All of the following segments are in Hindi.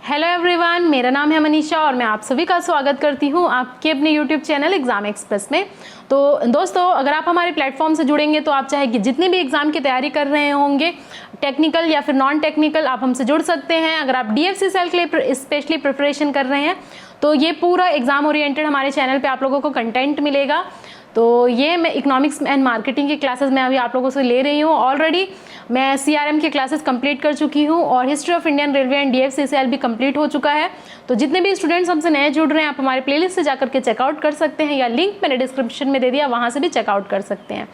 हेलो एवरीवन, मेरा नाम है मनीषा और मैं आप सभी का स्वागत करती हूं आपके अपने यूट्यूब चैनल एग्ज़ाम एक्सप्रेस में। तो दोस्तों, अगर आप हमारे प्लेटफॉर्म से जुड़ेंगे तो आप चाहे कि जितने भी एग्ज़ाम की तैयारी कर रहे होंगे, टेक्निकल या फिर नॉन टेक्निकल, आप हमसे जुड़ सकते हैं। अगर आप DFC सेल के लिए स्पेशली प्रिपरेशन कर रहे हैं तो ये पूरा एग्ज़ाम ओरिएंटेड हमारे चैनल पर आप लोगों को कंटेंट मिलेगा। तो ये मैं इकोनॉमिक्स एंड मार्केटिंग की क्लासेस मैं अभी आप लोगों से ले रही हूँ। ऑलरेडी मैं CRM की क्लासेस कंप्लीट कर चुकी हूँ और history of Indian railway and DFC cell भी कंप्लीट हो चुका है। तो जितने भी स्टूडेंट्स हमसे नए जुड़ रहे हैं, आप हमारे प्लेलिस्ट से जाकर के चेकआउट कर सकते हैं या लिंक मैंने डिस्क्रिप्शन में दे दिया, वहाँ से भी चेकआउट कर सकते हैं।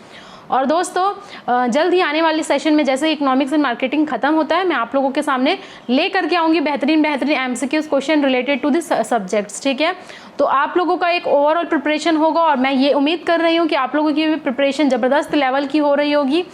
और दोस्तों, जल्द ही आने वाली सेशन में जैसे इकोनॉमिक्स एंड मार्केटिंग खत्म होता है, मैं आप लोगों के सामने ले करके आऊँगी बेहतरीन MCQs question related to this subjects. ठीक है, तो आप लोगों का एक ओवरऑल प्रिपरेशन होगा और मैं ये उम्मीद कर रही हूँ कि आप लोगों की भी प्रिपरेशन ज़बरदस्त लेवल की हो रही होगी।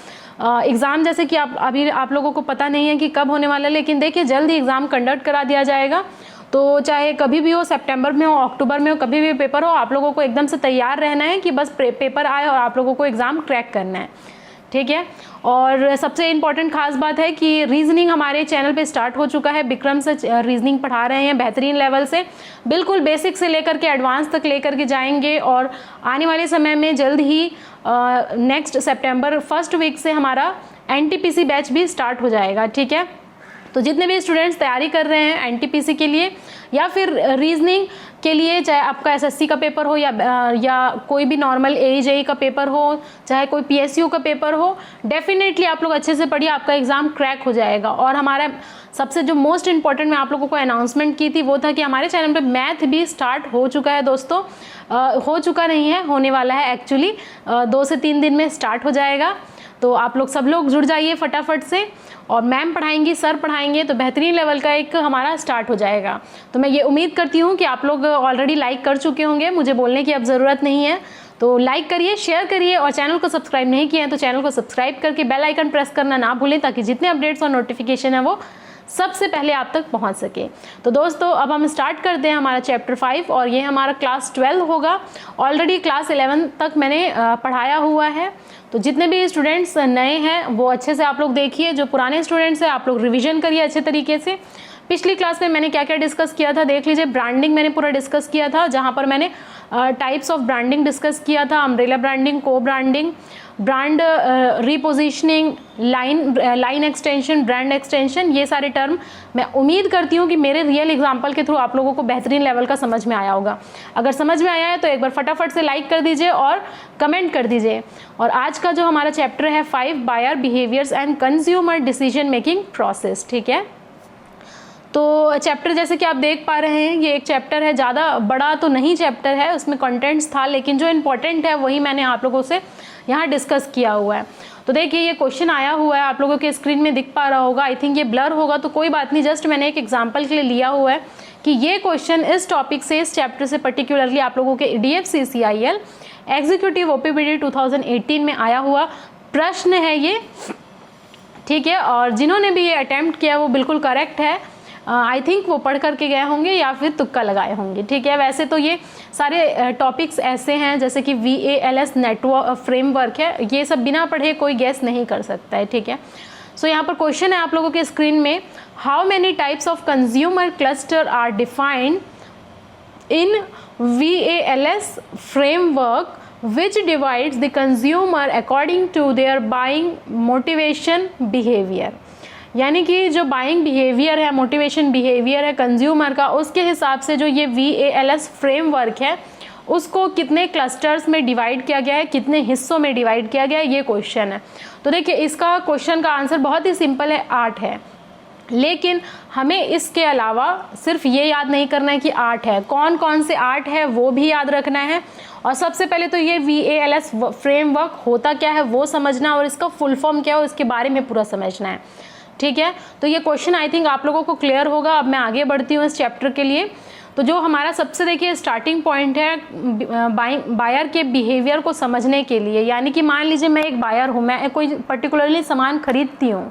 एग्ज़ाम जैसे कि आप लोगों को पता नहीं है कि कब होने वाला है, लेकिन देखिए जल्द ही एग्ज़ाम कंडक्ट करा दिया जाएगा। तो चाहे कभी भी हो, सितंबर में हो, अक्टूबर में हो, कभी भी पेपर हो, आप लोगों को एकदम से तैयार रहना है कि बस पेपर आए और आप लोगों को एग्ज़ाम क्रैक करना है। ठीक है, और सबसे इम्पॉर्टेंट खास बात है कि रीजनिंग हमारे चैनल पे स्टार्ट हो चुका है। विक्रम से रीजनिंग पढ़ा रहे हैं बेहतरीन लेवल से, बिल्कुल बेसिक से लेकर के एडवांस तक लेकर के जाएंगे। और आने वाले समय में जल्द ही नेक्स्ट सितंबर फर्स्ट वीक से हमारा NTPC बैच भी स्टार्ट हो जाएगा। ठीक है, तो जितने भी स्टूडेंट्स तैयारी कर रहे हैं NTPC के लिए या फिर रीजनिंग के लिए, चाहे आपका SSC का पेपर हो या कोई भी नॉर्मल AE का पेपर हो, चाहे कोई PSU का पेपर हो, डेफिनेटली आप लोग अच्छे से पढ़िए, आपका एग्ज़ाम क्रैक हो जाएगा। और हमारा सबसे जो मोस्ट इम्पॉर्टेंट मैं आप लोगों को अनाउंसमेंट की थी वो था कि हमारे चैनल पे मैथ भी स्टार्ट हो चुका है दोस्तों। हो चुका नहीं है, होने वाला है एक्चुअली, 2 से 3 दिन में स्टार्ट हो जाएगा। तो आप लोग सब लोग जुड़ जाइए फटाफट से, और मैम पढ़ाएंगी, सर पढ़ाएंगे, तो बेहतरीन लेवल का एक हमारा स्टार्ट हो जाएगा। तो मैं ये उम्मीद करती हूँ कि आप लोग ऑलरेडी लाइक कर चुके होंगे, मुझे बोलने की अब ज़रूरत नहीं है। तो लाइक करिए, शेयर करिए, और चैनल को सब्सक्राइब नहीं किया है तो चैनल को सब्सक्राइब करके बेल आइकन प्रेस करना ना भूलें, ताकि जितने अपडेट्स और नोटिफिकेशन है वो सबसे पहले आप तक पहुंच सके। तो दोस्तों, अब हम स्टार्ट करते हैं हमारा चैप्टर 5 और ये हमारा क्लास 12 होगा। ऑलरेडी क्लास 11 तक मैंने पढ़ाया हुआ है। तो जितने भी स्टूडेंट्स नए हैं वो अच्छे से आप लोग देखिए, जो पुराने स्टूडेंट्स हैं आप लोग रिवीजन करिए अच्छे तरीके से। पिछली क्लास में मैंने क्या क्या डिस्कस किया था देख लीजिए। ब्रांडिंग मैंने पूरा डिस्कस किया था, जहाँ पर मैंने टाइप्स ऑफ ब्रांडिंग डिस्कस किया था, अम्ब्रेला ब्रांडिंग, को branding, brand repositioning, line extension, brand extension, ये सारे टर्म मैं उम्मीद करती हूँ कि मेरे रियल एग्जाम्पल के थ्रू आप लोगों को बेहतरीन लेवल का समझ में आया होगा। अगर समझ में आया है तो एक बार फटाफट से लाइक कर दीजिए और कमेंट कर दीजिए। और आज का जो हमारा चैप्टर है 5, buyer behaviours and consumer decision making process. ठीक है, तो चैप्टर जैसे कि आप देख पा रहे हैं, ये एक चैप्टर है, ज़्यादा बड़ा तो नहीं चैप्टर है, उसमें कंटेंट्स था, लेकिन जो इम्पोर्टेंट है वही मैंने आप लोगों से यहाँ डिस्कस किया हुआ है। तो देखिए ये क्वेश्चन आया हुआ है, आप लोगों के स्क्रीन में दिख पा रहा होगा। आई थिंक ये ब्लर होगा तो कोई बात नहीं, जस्ट मैंने एक एग्जाम्पल के लिए लिया हुआ है कि ये क्वेश्चन इस टॉपिक से, इस चैप्टर से पर्टिकुलरली आप लोगों के DFC CIL एग्जीक्यूटिव OPBD 2018 में आया हुआ प्रश्न है ये। ठीक है, और जिन्होंने भी ये अटैम्प्ट किया वो बिल्कुल करेक्ट है। आई थिंक वो पढ़ करके गए होंगे या फिर तुक्का लगाए होंगे। ठीक है, वैसे तो ये सारे टॉपिक्स ऐसे हैं जैसे कि VALS नेटवर्क फ्रेमवर्क है, ये सब बिना पढ़े कोई गैस नहीं कर सकता है। ठीक है, सो यहाँ पर क्वेश्चन है आप लोगों के स्क्रीन में, how many types of consumer cluster are defined in VALS framework which divides the consumer according to their buying motivation behavior। यानी कि जो बाइंग बिहेवियर है, मोटिवेशन बिहेवियर है कंज्यूमर का, उसके हिसाब से जो ये VALS फ्रेमवर्क है उसको कितने क्लस्टर्स में डिवाइड किया गया है, कितने हिस्सों में डिवाइड किया गया है, ये क्वेश्चन है। तो देखिए इसका क्वेश्चन का आंसर बहुत ही सिंपल है, 8 है। लेकिन हमें इसके अलावा सिर्फ ये याद नहीं करना है कि 8 है, कौन कौन से 8 है वो भी याद रखना है। और सबसे पहले तो ये VALS फ्रेमवर्क होता क्या है वो समझना, और इसका फुल फॉर्म क्या है उसके बारे में पूरा समझना है। ठीक है, तो ये क्वेश्चन आई थिंक आप लोगों को क्लियर होगा। अब मैं आगे बढ़ती हूँ इस चैप्टर के लिए। तो जो हमारा सबसे देखिए स्टार्टिंग पॉइंट है बायर के बिहेवियर को समझने के लिए, यानी कि मान लीजिए मैं एक बायर हूँ, मैं कोई पर्टिकुलरली सामान खरीदती हूँ।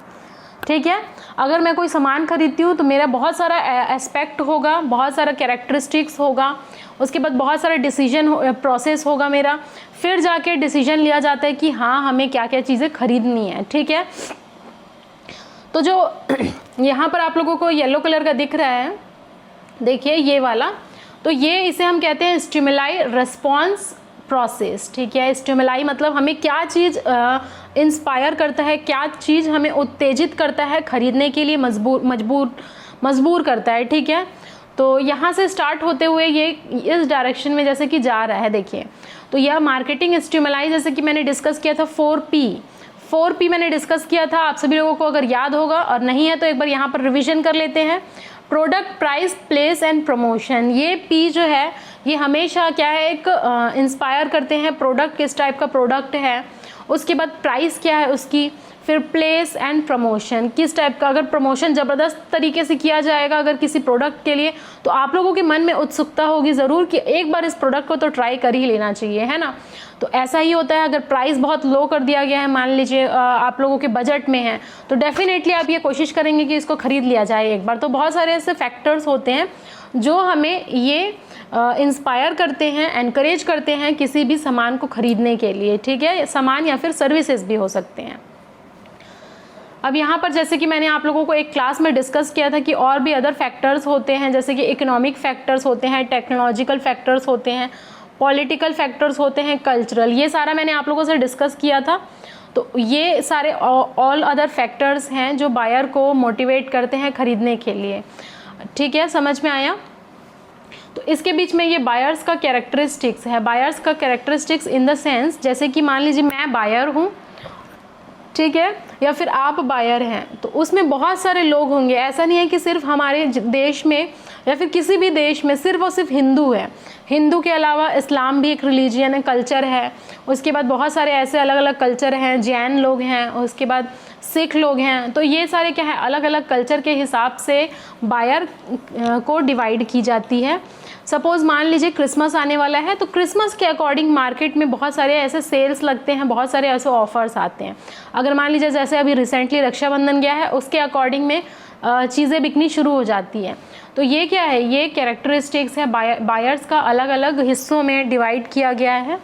ठीक है, अगर मैं कोई सामान खरीदती हूँ तो मेरा बहुत सारा एस्पेक्ट होगा, बहुत सारा कैरेक्टरिस्टिक्स होगा, उसके बाद बहुत सारा डिसीजन प्रोसेस होगा मेरा, फिर जाके डिसीजन लिया जाता है कि हाँ हमें क्या क्या चीज़ें खरीदनी है। ठीक है, तो जो यहाँ पर आप लोगों को येलो कलर का दिख रहा है, देखिए ये वाला, तो ये इसे हम कहते हैं स्टिमुलाई रिस्पॉन्स प्रोसेस, ठीक है। स्टिमुलाई मतलब हमें क्या चीज़ इंस्पायर करता है, क्या चीज़ हमें उत्तेजित करता है खरीदने के लिए, मजबूर करता है, ठीक है। तो यहाँ से स्टार्ट होते हुए ये इस डायरेक्शन में जैसे कि जा रहा है, देखिए। तो यह मार्केटिंग स्टिमुलाई, जैसे कि मैंने डिस्कस किया था 4P मैंने डिस्कस किया था, आप सभी लोगों को अगर याद होगा, और नहीं है तो एक बार यहाँ पर रिविजन कर लेते हैं। Product, price, place and promotion, ये P जो है ये हमेशा क्या है, एक इंस्पायर करते हैं प्रोडक्ट किस टाइप का प्रोडक्ट है, उसके बाद प्राइस क्या है उसकी, फिर प्लेस एंड प्रमोशन किस टाइप का, अगर प्रमोशन ज़बरदस्त तरीके से किया जाएगा अगर किसी प्रोडक्ट के लिए, तो आप लोगों के मन में उत्सुकता होगी ज़रूर कि एक बार इस प्रोडक्ट को तो ट्राई कर ही लेना चाहिए, है ना। तो ऐसा ही होता है, अगर प्राइस बहुत लो कर दिया गया है, मान लीजिए आप लोगों के बजट में है, तो डेफिनेटली आप ये कोशिश करेंगे कि इसको खरीद लिया जाए एक बार। तो बहुत सारे ऐसे फैक्टर्स होते हैं जो हमें ये इंस्पायर करते हैं, एनकरेज करते हैं किसी भी सामान को खरीदने के लिए, ठीक है। सामान या फिर सर्विसेज भी हो सकते हैं। अब यहाँ पर जैसे कि मैंने आप लोगों को एक क्लास में डिस्कस किया था कि और भी अदर फैक्टर्स होते हैं, जैसे कि इकोनॉमिक फैक्टर्स होते हैं, टेक्नोलॉजिकल फैक्टर्स होते हैं, पॉलिटिकल फैक्टर्स होते हैं, कल्चरल, ये सारा मैंने आप लोगों से डिस्कस किया था। तो ये सारे ऑल अदर फैक्टर्स हैं जो बायर को मोटिवेट करते हैं खरीदने के लिए, ठीक है, समझ में आया। तो इसके बीच में ये बायर्स का कैरेक्टरिस्टिक्स है। बायर्स का कैरेक्टरिस्टिक्स इन द सेंस, जैसे कि मान लीजिए मैं बायर हूँ, ठीक है, या फिर आप बायर हैं, तो उसमें बहुत सारे लोग होंगे। ऐसा नहीं है कि सिर्फ हमारे देश में या फिर किसी भी देश में सिर्फ और सिर्फ हिंदू है। हिंदू के अलावा इस्लाम भी एक रिलीजियन है, कल्चर है। उसके बाद बहुत सारे ऐसे अलग अलग कल्चर हैं, जैन लोग हैं, उसके बाद सिख लोग हैं। तो ये सारे क्या है, अलग अलग कल्चर के हिसाब से बायर को डिवाइड की जाती है। सपोज़ मान लीजिए क्रिसमस आने वाला है, तो क्रिसमस के अकॉर्डिंग मार्केट में बहुत सारे ऐसे सेल्स लगते हैं, बहुत सारे ऐसे ऑफर्स आते हैं। अगर मान लीजिए जैसे अभी रिसेंटली रक्षाबंधन गया है, उसके अकॉर्डिंग में चीज़ें बिकनी शुरू हो जाती हैं। तो ये क्या है, ये कैरेक्टरिस्टिक्स है बायर्स का, अलग अलग हिस्सों में डिवाइड किया गया है।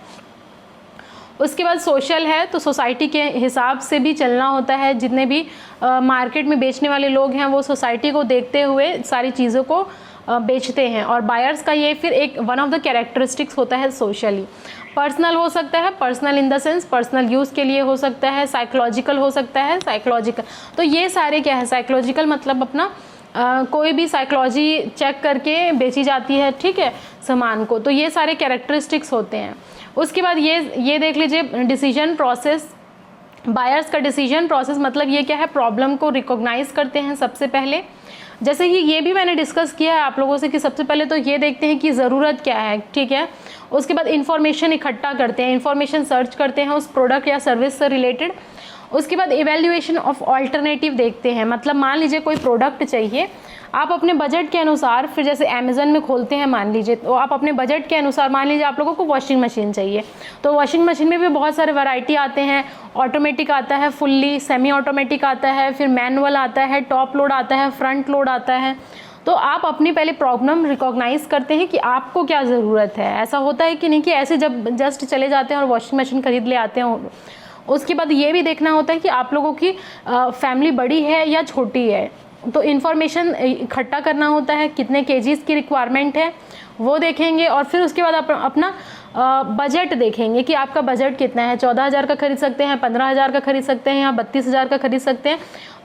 उसके बाद सोशल है, तो सोसाइटी के हिसाब से भी चलना होता है। जितने भी मार्केट में बेचने वाले लोग हैं वो सोसाइटी को देखते हुए सारी चीज़ों को बेचते हैं। और बायर्स का ये फिर एक वन ऑफ द कैरेक्टरिस्टिक्स होता है सोशली। पर्सनल हो सकता है, personal in the sense personal use के लिए हो सकता है, साइकोलॉजिकल हो सकता है, साइकोलॉजिकल। तो ये सारे क्या है, साइकोलॉजिकल मतलब अपना कोई भी साइकोलॉजी चेक करके बेची जाती है, ठीक है, सामान को। तो ये सारे कैरेक्टरिस्टिक्स होते हैं। उसके बाद ये देख लीजिए डिसीजन प्रोसेस। बायर्स का डिसीजन प्रोसेस मतलब ये क्या है, प्रॉब्लम को रिकॉग्नाइज करते हैं सबसे पहले। जैसे कि ये भी मैंने डिस्कस किया है आप लोगों से कि सबसे पहले तो ये देखते हैं कि ज़रूरत क्या है, ठीक है। उसके बाद इंफॉर्मेशन इकट्ठा करते हैं, इंफॉर्मेशन सर्च करते हैं उस प्रोडक्ट या सर्विस से रिलेटेड। उसके बाद इवैल्यूएशन ऑफ ऑल्टरनेटिव देखते हैं, मतलब मान लीजिए कोई प्रोडक्ट चाहिए, आप अपने बजट के अनुसार, फिर जैसे अमेज़न में खोलते हैं मान लीजिए, तो आप अपने बजट के अनुसार, मान लीजिए आप लोगों को वॉशिंग मशीन चाहिए, तो वॉशिंग मशीन में भी बहुत सारे वैरायटी आते हैं। ऑटोमेटिक आता है, फुल्ली सेमी ऑटोमेटिक आता है, फिर मैनुअल आता है, टॉप लोड आता है, फ्रंट लोड आता है। तो आप अपनी पहले प्रॉब्लम रिकॉग्नाइज करते हैं कि आपको क्या ज़रूरत है। ऐसा होता है कि नहीं कि ऐसे जब जस्ट चले जाते हैं और वॉशिंग मशीन खरीद ले आते हैं। उसके बाद ये भी देखना होता है कि आप लोगों की फैमिली बड़ी है या छोटी है, तो इन्फॉर्मेशन इकट्ठा करना होता है, कितने केजीज़ की रिक्वायरमेंट है वो देखेंगे। और फिर उसके बाद अपना बजट देखेंगे कि आपका बजट कितना है, 14,000 का खरीद सकते हैं, 15,000 का खरीद सकते हैं, या 32,000 का खरीद सकते हैं।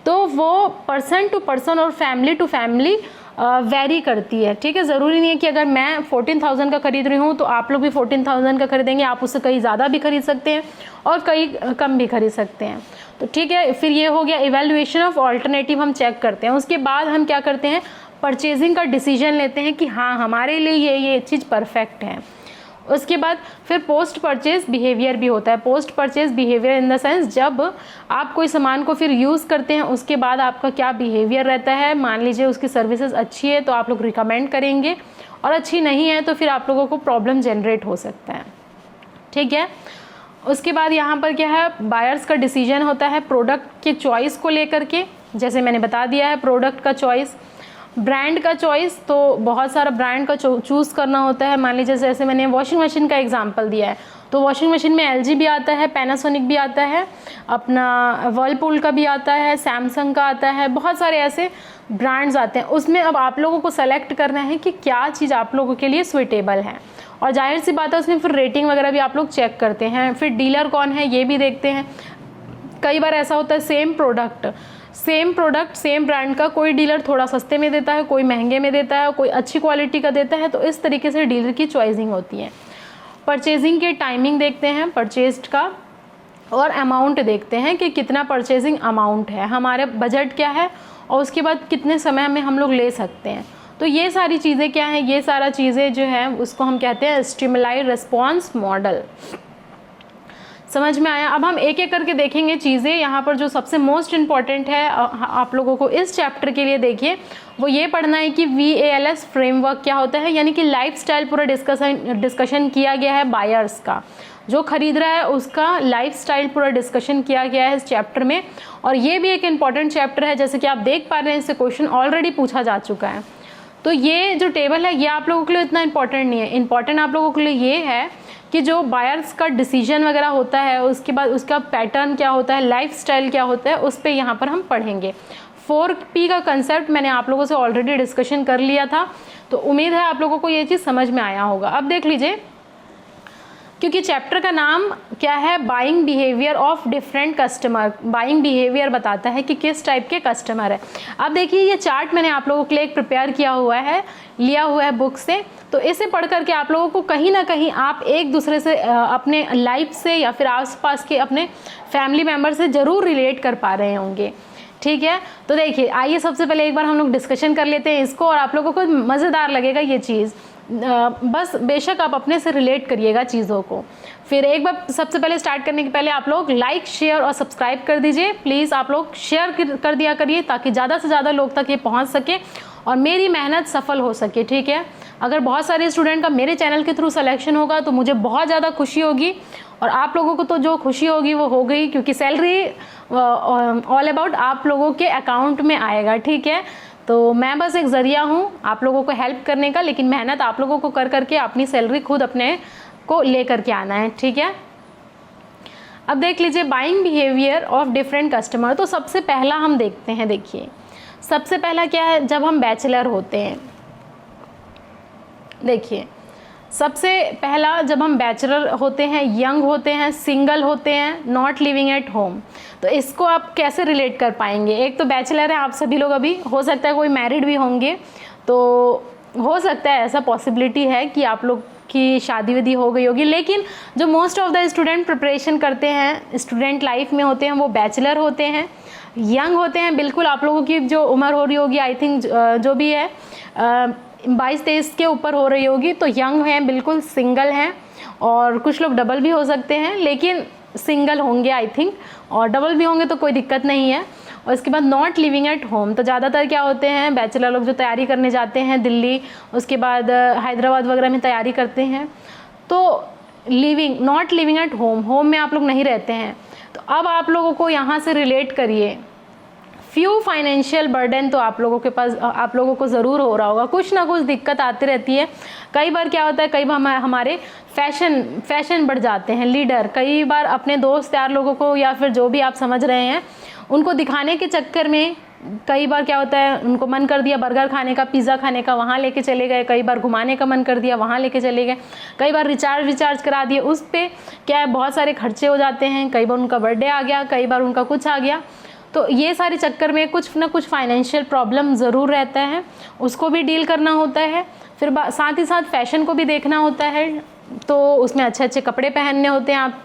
तो वो पर्सन टू पर्सन और फैमिली टू फैमिली वेरी करती है, ठीक है। ज़रूरी नहीं है कि अगर मैं 14,000 का खरीद रही हूँ तो आप लोग भी 14,000 का खरीदेंगे। आप उससे कहीं ज़्यादा भी खरीद सकते हैं और कहीं कम भी खरीद सकते हैं। तो ठीक है, फिर ये हो गया इवैल्यूएशन ऑफ ऑल्टरनेटिव, हम चेक करते हैं। उसके बाद हम क्या करते हैं, परचेजिंग का डिसीजन लेते हैं कि हाँ हमारे लिए ये चीज़ परफेक्ट है। उसके बाद फिर पोस्ट परचेज बिहेवियर भी होता है। Post purchase behaviour in the sense जब आप कोई सामान को फिर यूज़ करते हैं उसके बाद आपका क्या बिहेवियर रहता है। मान लीजिए उसकी सर्विसेज अच्छी है तो आप लोग रिकमेंड करेंगे, और अच्छी नहीं है तो फिर आप लोगों को प्रॉब्लम जनरेट हो सकता है, ठीक है। उसके बाद यहाँ पर क्या है, बायर्स का डिसीजन होता है प्रोडक्ट के चॉइस को लेकर के। जैसे मैंने बता दिया है प्रोडक्ट का चॉइस, ब्रांड का चॉइस, तो बहुत सारा ब्रांड का चूज़ करना होता है। मान लीजिए जैसे मैंने वॉशिंग मशीन का एग्जांपल दिया है, तो वॉशिंग मशीन में LG भी आता है, पैनासोनिक भी आता है, अपना वर्लपूल का भी आता है, सैमसंग का आता है, बहुत सारे ऐसे ब्रांड्स आते हैं, उसमें अब आप लोगों को सेलेक्ट करना है कि क्या चीज़ आप लोगों के लिए सुइटेबल है। और जाहिर सी बात है उसमें फिर रेटिंग वगैरह भी आप लोग चेक करते हैं, फिर डीलर कौन है ये भी देखते हैं। कई बार ऐसा होता है सेम प्रोडक्ट सेम ब्रांड का कोई डीलर थोड़ा सस्ते में देता है, कोई महंगे में देता है, कोई अच्छी क्वालिटी का देता है, तो इस तरीके से डीलर की चॉइसिंग होती है। परचेजिंग के टाइमिंग देखते हैं परचेज्ड का, और अमाउंट देखते हैं कि कितना परचेजिंग अमाउंट है, हमारे बजट क्या है, और उसके बाद कितने समय में हम लोग ले सकते हैं। तो ये सारी चीज़ें क्या हैं, ये सारा चीज़ें जो है उसको हम कहते हैं स्टिमुलाई रिस्पॉन्स मॉडल। समझ में आया? अब हम एक एक करके देखेंगे चीज़ें। यहाँ पर जो सबसे मोस्ट इम्पॉर्टेंट है आप लोगों को इस चैप्टर के लिए देखिए, वो ये पढ़ना है कि VALS फ्रेमवर्क क्या होता है, यानी कि लाइफस्टाइल पूरा डिस्कशन किया गया है बायर्स का, जो खरीद रहा है उसका लाइफस्टाइल पूरा डिस्कशन किया गया है इस चैप्टर में। और ये भी एक इम्पॉर्टेंट चैप्टर है, जैसे कि आप देख पा रहे हैं इससे क्वेश्चन ऑलरेडी पूछा जा चुका है। तो ये जो टेबल है ये आप लोगों के लिए इतना इम्पॉर्टेंट नहीं है, इम्पॉर्टेंट आप लोगों के लिए ये है कि जो बायर्स का डिसीजन वगैरह होता है, उसके बाद उसका पैटर्न क्या होता है, लाइफस्टाइल क्या होता है, उस पर यहाँ पर हम पढ़ेंगे। 4P का कंसेप्ट मैंने आप लोगों से ऑलरेडी डिस्कशन कर लिया था, तो उम्मीद है आप लोगों को ये चीज़ समझ में आया होगा। अब देख लीजिए, क्योंकि चैप्टर का नाम क्या है, buying behaviour of different customer. Buying behaviour बताता है कि किस टाइप के कस्टमर है। अब देखिए ये चार्ट मैंने आप लोगों के लिए एक प्रिपेयर किया हुआ है, लिया हुआ है बुक से, तो इसे पढ़ करके आप लोगों को कहीं ना कहीं आप एक दूसरे से अपने लाइफ से या फिर आसपास के अपने फैमिली मेम्बर से ज़रूर रिलेट कर पा रहे होंगे। ठीक है, तो देखिए आइए सबसे पहले एक बार हम लोग डिस्कशन कर लेते हैं इसको, और आप लोगों को मज़ेदार लगेगा ये चीज़। बस बेशक आप अपने से रिलेट करिएगा चीज़ों को। फिर एक बार सबसे पहले स्टार्ट करने के पहले आप लोग लाइक शेयर और सब्सक्राइब कर दीजिए प्लीज़। आप लोग शेयर कर दिया करिए ताकि ज़्यादा से ज़्यादा लोग तक ये पहुंच सके और मेरी मेहनत सफल हो सके। ठीक है, अगर बहुत सारे स्टूडेंट का मेरे चैनल के थ्रू सिलेक्शन होगा तो मुझे बहुत ज़्यादा खुशी होगी, और आप लोगों को तो जो खुशी होगी वो हो गई, क्योंकि सैलरी ऑल अबाउट आप लोगों के अकाउंट में आएगा। ठीक है, तो मैं बस एक ज़रिया हूँ आप लोगों को हेल्प करने का, लेकिन मेहनत आप लोगों को कर करके अपनी सैलरी खुद अपने को ले करके आना है। ठीक है, अब देख लीजिए buying behaviour of different customer. तो सबसे पहला हम देखते हैं, देखिए सबसे पहला क्या है, जब हम बैचलर होते हैं। देखिए सबसे पहला जब हम बैचलर होते हैं, यंग होते हैं, सिंगल होते हैं, नॉट लिविंग एट होम, तो इसको आप कैसे रिलेट कर पाएंगे। एक तो बैचलर है आप सभी लोग, अभी हो सकता है कोई मैरिड भी होंगे, तो हो सकता है ऐसा पॉसिबिलिटी है कि आप लोग की शादी विधि हो गई होगी, लेकिन जो most of the student preparation करते हैं, स्टूडेंट लाइफ में होते हैं, वो बैचलर होते हैं, यंग होते हैं। बिल्कुल आप लोगों की जो उम्र हो रही होगी, आई थिंक जो भी है 22-23 के ऊपर हो रही होगी, तो यंग हैं, बिल्कुल सिंगल हैं, और कुछ लोग डबल भी हो सकते हैं, लेकिन सिंगल होंगे आई थिंक, और डबल भी होंगे तो कोई दिक्कत नहीं है। और इसके बाद नॉट लिविंग एट होम, तो ज़्यादातर क्या होते हैं बैचलर लोग जो तैयारी करने जाते हैं दिल्ली, उसके बाद हैदराबाद वगैरह में तैयारी करते हैं, तो not living at home, home में आप लोग नहीं रहते हैं। तो अब आप लोगों को यहाँ से रिलेट करिए, फ्यू फाइनेंशियल बर्डन तो आप लोगों के पास, आप लोगों को ज़रूर हो रहा होगा, कुछ ना कुछ दिक्कत आती रहती है। कई बार क्या होता है, कई बार हमारे फैशन बढ़ जाते हैं, लीडर कई बार अपने दोस्त यार लोगों को या फिर जो भी आप समझ रहे हैं उनको दिखाने के चक्कर में कई बार क्या होता है, उनको मन कर दिया बर्गर खाने का, पिज़्ज़ा खाने का, वहाँ लेके चले गए, कई बार घुमाने का मन कर दिया, वहाँ लेके चले गए, कई बार रिचार्ज करा दिए, उस पर क्या है बहुत सारे खर्चे हो जाते हैं, कई बार उनका बर्थडे आ गया, कई बार उनका कुछ आ गया, तो ये सारे चक्कर में कुछ ना कुछ फाइनेंशियल प्रॉब्लम ज़रूर रहता है, उसको भी डील करना होता है। फिर साथ ही साथ फैशन को भी देखना होता है, तो उसमें अच्छे अच्छे कपड़े पहनने होते हैं। आप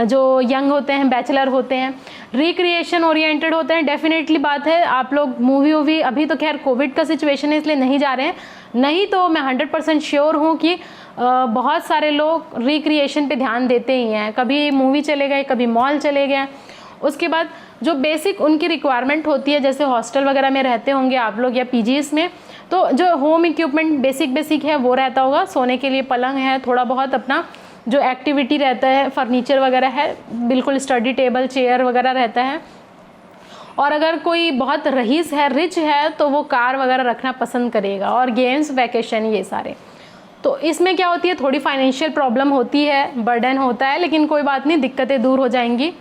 जो यंग होते हैं, बैचलर होते हैं, रिक्रिएशन ओरिएंटेड होते हैं, डेफिनेटली बात है। आप लोग मूवी अभी तो खैर कोविड का सिचुएशन है इसलिए नहीं जा रहे हैं, नहीं तो मैं 100% श्योर हूँ कि बहुत सारे लोग रिक्रिएशन पे ध्यान देते ही हैं, कभी मूवी चले गए, कभी मॉल चले गए। उसके बाद जो बेसिक उनकी रिक्वायरमेंट होती है, जैसे हॉस्टल वगैरह में रहते होंगे आप लोग या पीजीज में, तो जो होम इक्विपमेंट बेसिक है वो रहता होगा, सोने के लिए पलंग है, थोड़ा बहुत अपना जो एक्टिविटी रहता है, फर्नीचर वगैरह है, बिल्कुल स्टडी टेबल चेयर वगैरह रहता है। और अगर कोई बहुत रईस है, रिच है, तो वो कार वगैरह रखना पसंद करेगा, और गेम्स, वैकेशन, ये सारे। तो इसमें क्या होती है, थोड़ी फाइनेंशियल प्रॉब्लम होती है, बर्डन होता है, लेकिन कोई बात नहीं, दिक्कतें दूर हो जाएंगी।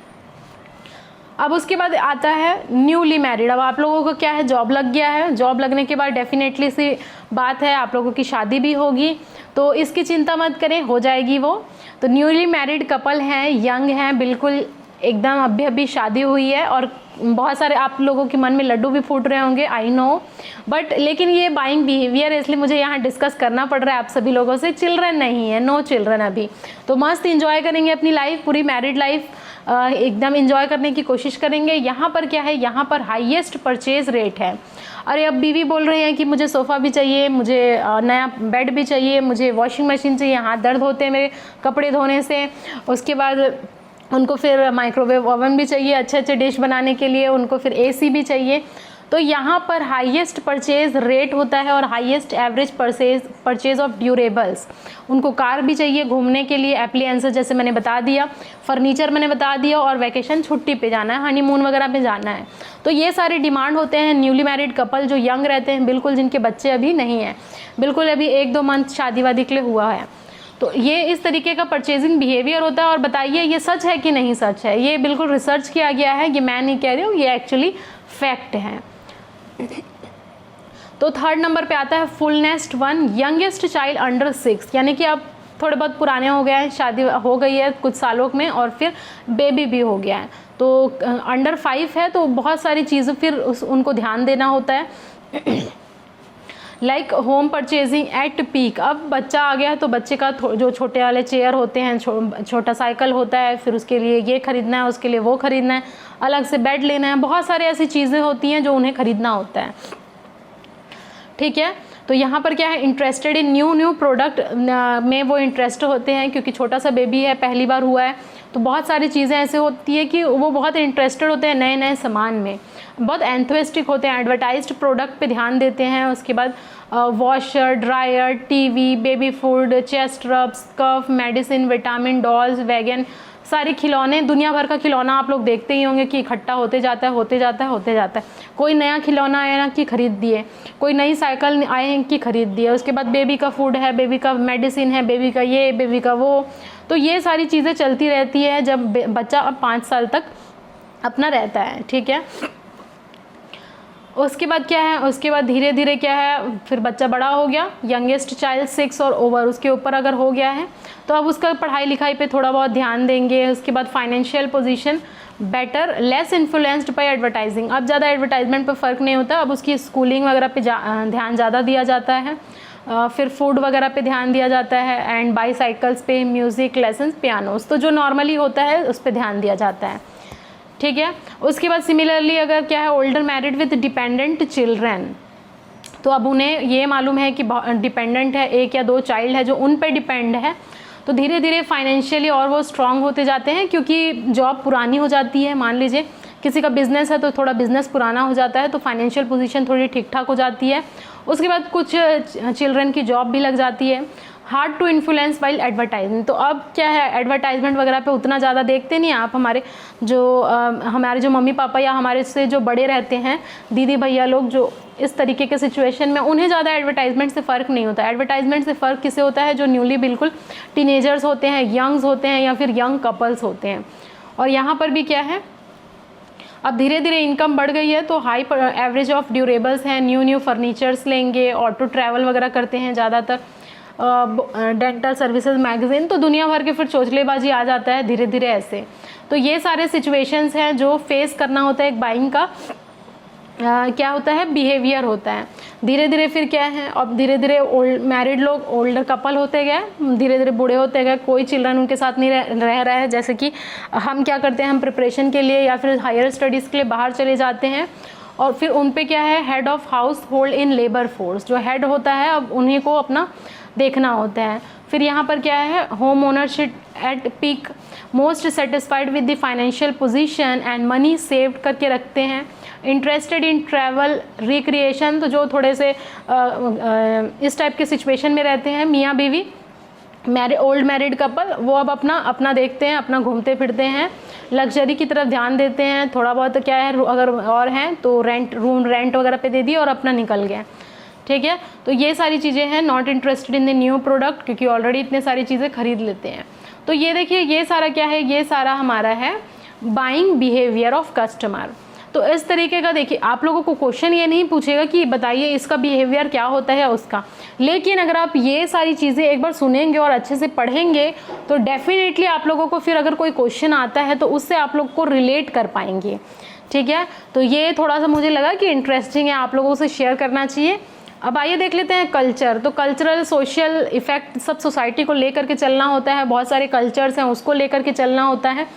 अब उसके बाद आता है न्यूली मैरिड। अब आप लोगों को क्या है, जॉब लग गया है, जॉब लगने के बाद डेफिनेटली सी बात है आप लोगों की शादी भी होगी, तो इसकी चिंता मत करें, हो जाएगी वो। तो न्यूली मैरिड कपल हैं, यंग हैं, बिल्कुल एकदम अभी अभी शादी हुई है, और बहुत सारे आप लोगों के मन में लड्डू भी फूट रहे होंगे, आई नो, बट लेकिन ये बाइंग बिहेवियर है, इसलिए मुझे यहाँ डिस्कस करना पड़ रहा है आप सभी लोगों से। चिल्ड्रन नहीं है, नो चिल्ड्रन अभी, तो मस्त इंजॉय करेंगे अपनी लाइफ, पूरी मैरिड लाइफ एकदम इंजॉय करने की कोशिश करेंगे। यहाँ पर क्या है, यहाँ पर हाईएस्ट परचेज रेट है। अरे अब बीवी बोल रहे हैं कि मुझे सोफ़ा भी चाहिए, मुझे नया बेड भी चाहिए, मुझे वॉशिंग मशीन चाहिए, हाथ दर्द होते हैं मेरे कपड़े धोने से, उसके बाद उनको फिर माइक्रोवेव ओवन भी चाहिए अच्छे अच्छे डिश बनाने के लिए, उनको फिर एसी भी चाहिए। तो यहाँ पर हाईएस्ट परचेज रेट होता है और highest average purchase of durables. उनको कार भी चाहिए घूमने के लिए, एप्लियंसेस जैसे मैंने बता दिया, फर्नीचर मैंने बता दिया, और वैकेशन छुट्टी पे जाना है, हनीमून वगैरह पे जाना है। तो ये सारे डिमांड होते हैं न्यूली मैरिड कपल जो यंग रहते हैं, बिल्कुल जिनके बच्चे अभी नहीं हैं, बिल्कुल अभी 1-2 मंथ शादी वादी के लिए हुआ है। तो ये इस तरीके का परचेजिंग बिहेवियर होता है। और बताइए ये सच है कि नहीं सच है, ये बिल्कुल रिसर्च किया गया है, ये मैं नहीं कह रही हूँ, ये एक्चुअली फैक्ट है। तो थर्ड नंबर पे आता है फुलनेस्ट वन, यंगेस्ट चाइल्ड अंडर 6, यानी कि आप थोड़े बहुत पुराने हो गए हैं, शादी हो गई है कुछ सालों में और फिर बेबी भी हो गया है, तो अंडर 5 है, तो बहुत सारी चीज़ें फिर उनको ध्यान देना होता है। Like home purchasing at peak. अब बच्चा आ गया तो बच्चे का जो छोटे वाले चेयर होते हैं, छोटा साइकिल होता है, फिर उसके लिए ये खरीदना है, उसके लिए वो खरीदना है, अलग से बेड लेना है, बहुत सारी ऐसी चीज़ें होती हैं जो उन्हें खरीदना होता है, ठीक है। तो यहाँ पर क्या है, इंटरेस्टेड इन न्यू प्रोडक्ट में वो इंटरेस्ट होते हैं, क्योंकि छोटा सा बेबी है, पहली बार हुआ है, तो बहुत सारी चीज़ें ऐसे होती है कि वो बहुत इंटरेस्टेड होते हैं नए नए सामान में, बहुत एंथुइस्टिक होते हैं, एडवर्टाइज्ड प्रोडक्ट पे ध्यान देते हैं। उसके बाद washer, dryer, TV, baby food, chest rubs, cough, medicine, vitamin, dolls, wagon, सारे खिलौने, दुनिया भर का खिलौना आप लोग देखते ही होंगे कि इकट्ठा होते जाता है, होते जाता है, होते जाता है। कोई नया खिलौना आया ना कि खरीद दिए, कोई नई साइकिल आए कि खरीद दिए। उसके बाद बेबी का फूड है, बेबी का मेडिसिन है, बेबी का ये, बेबी का वो, तो ये सारी चीज़ें चलती रहती है जब बच्चा अब 5 साल तक अपना रहता है, ठीक है। उसके बाद क्या है, उसके बाद धीरे धीरे क्या है, फिर बच्चा बड़ा हो गया, यंगेस्ट चाइल्ड 6 और ओवर, उसके ऊपर अगर हो गया है तो अब उसका पढ़ाई लिखाई पे थोड़ा बहुत ध्यान देंगे। उसके बाद financial position better, less influenced by advertising. अब ज़्यादा एडवर्टाइजमेंट पे फ़र्क नहीं होता, अब उसकी स्कूलिंग वगैरह पे ध्यान ज़्यादा दिया जाता है, फिर फूड वगैरह पे ध्यान दिया जाता है, एंड बाईसाइकिल्स पे, म्यूज़िक लेसन्स, पियानोस, तो जो नॉर्मली होता है उस पर ध्यान दिया जाता है, ठीक है। उसके बाद सिमिलरली अगर क्या है, older married with dependent children, तो अब उन्हें ये मालूम है कि डिपेंडेंट है, 1 या 2 चाइल्ड है जो उन पे डिपेंड है, तो धीरे धीरे फाइनेंशियली और वो स्ट्रांग होते जाते हैं, क्योंकि जॉब पुरानी हो जाती है। मान लीजिए किसी का बिजनेस है तो थोड़ा बिजनेस पुराना हो जाता है, तो फाइनेंशियल पोजीशन थोड़ी ठीक ठाक हो जाती है। उसके बाद कुछ चिल्ड्रन की जॉब भी लग जाती है। Hard to influence while advertisement, तो अब क्या है, एडवर्टाइजमेंट वगैरह पे उतना ज़्यादा देखते नहीं आप। हमारे जो मम्मी पापा या हमारे से जो बड़े रहते हैं, दीदी भैया लोग जो इस तरीके के सिचुएशन में, उन्हें ज़्यादा एडवर्टाइजमेंट से फ़र्क नहीं होता। एडवर्टाइजमेंट से फ़र्क किसे होता है, जो न्यूली बिल्कुल टीनेजर्स होते हैं, यंग्स होते हैं, या फिर यंग कपल्स होते हैं। और यहाँ पर भी क्या है, अब धीरे धीरे इनकम बढ़ गई है, तो हाई एवरेज ऑफ ड्यूरेबल्स हैं, न्यू फर्नीचर्स लेंगे, ऑटो ट्रैवल वगैरह करते हैं ज़्यादातर, डेंटल सर्विसेज, मैगजीन, तो दुनिया भर के फिर चोचलेबाजी आ जाता है धीरे धीरे ऐसे। तो ये सारे सिचुएशंस हैं जो फेस करना होता है एक बाइंग का। क्या होता है, बिहेवियर होता है। धीरे धीरे फिर क्या है, अब धीरे धीरे मैरिड लोग ओल्डर कपल होते गए, धीरे धीरे बूढ़े होते गए, कोई चिल्ड्रन उनके साथ नहीं रह रहा है। जैसे कि हम क्या करते हैं, हम प्रिपरेशन के लिए या फिर हायर स्टडीज़ के लिए बाहर चले जाते हैं, और फिर उन पे क्या है, head of house hold in labour force, जो हेड होता है अब उन्हीं को अपना देखना होता है। फिर यहाँ पर क्या है, home ownership at peak, most satisfied with the financial position and money saved करके रखते हैं। इंटरेस्टेड इन ट्रैवल रिक्रिएशन, तो जो थोड़े से इस टाइप के सिचुएशन में रहते हैं, मियाँ बीवी ओल्ड मैरिड कपल, वो अब अपना देखते हैं, अपना घूमते फिरते हैं, लग्जरी की तरफ ध्यान देते हैं। थोड़ा बहुत क्या है, अगर और हैं तो रूम रेंट वगैरह पे दे दिए और अपना निकल गए, ठीक है। तो ये सारी चीज़ें हैं। Not interested in the new product, क्योंकि ऑलरेडी इतने सारी चीज़ें खरीद लेते हैं। तो ये देखिए, ये सारा क्या है, ये सारा हमारा है बाइंग बिहेवियर ऑफ कस्टमर। तो इस तरीके का देखिए, आप लोगों को क्वेश्चन ये नहीं पूछेगा कि बताइए इसका बिहेवियर क्या होता है उसका, लेकिन अगर आप ये सारी चीज़ें एक बार सुनेंगे और अच्छे से पढ़ेंगे तो डेफिनेटली आप लोगों को फिर अगर कोई क्वेश्चन आता है तो उससे आप लोग को रिलेट कर पाएंगे। ठीक है, तो ये थोड़ा सा मुझे लगा कि इंटरेस्टिंग है, आप लोगों से शेयर करना चाहिए। अब आइए देख लेते हैं कल्चर। तो कल्चरल सोशल इफेक्ट सब सोसाइटी को लेकर के चलना होता है, बहुत सारे कल्चर्स हैं उसको लेकर के चलना होता है।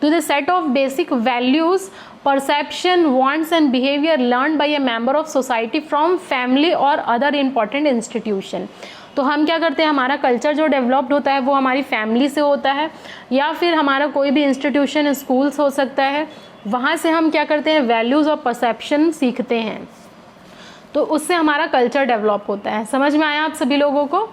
To the set of basic values, perception, wants and behaviour learn by a member of society from family और अदर इम्पॉर्टेंट इंस्टीट्यूशन। तो हम क्या करते हैं, हमारा कल्चर जो डेवलप्ड होता है वो हमारी फैमिली से होता है या फिर हमारा कोई भी इंस्टीट्यूशन, स्कूल्स हो सकता है, वहाँ से हम क्या करते हैं वैल्यूज़ और परसेप्शन सीखते हैं, तो उससे हमारा कल्चर डेवलप होता है। समझ में आया आप सभी लोगों को?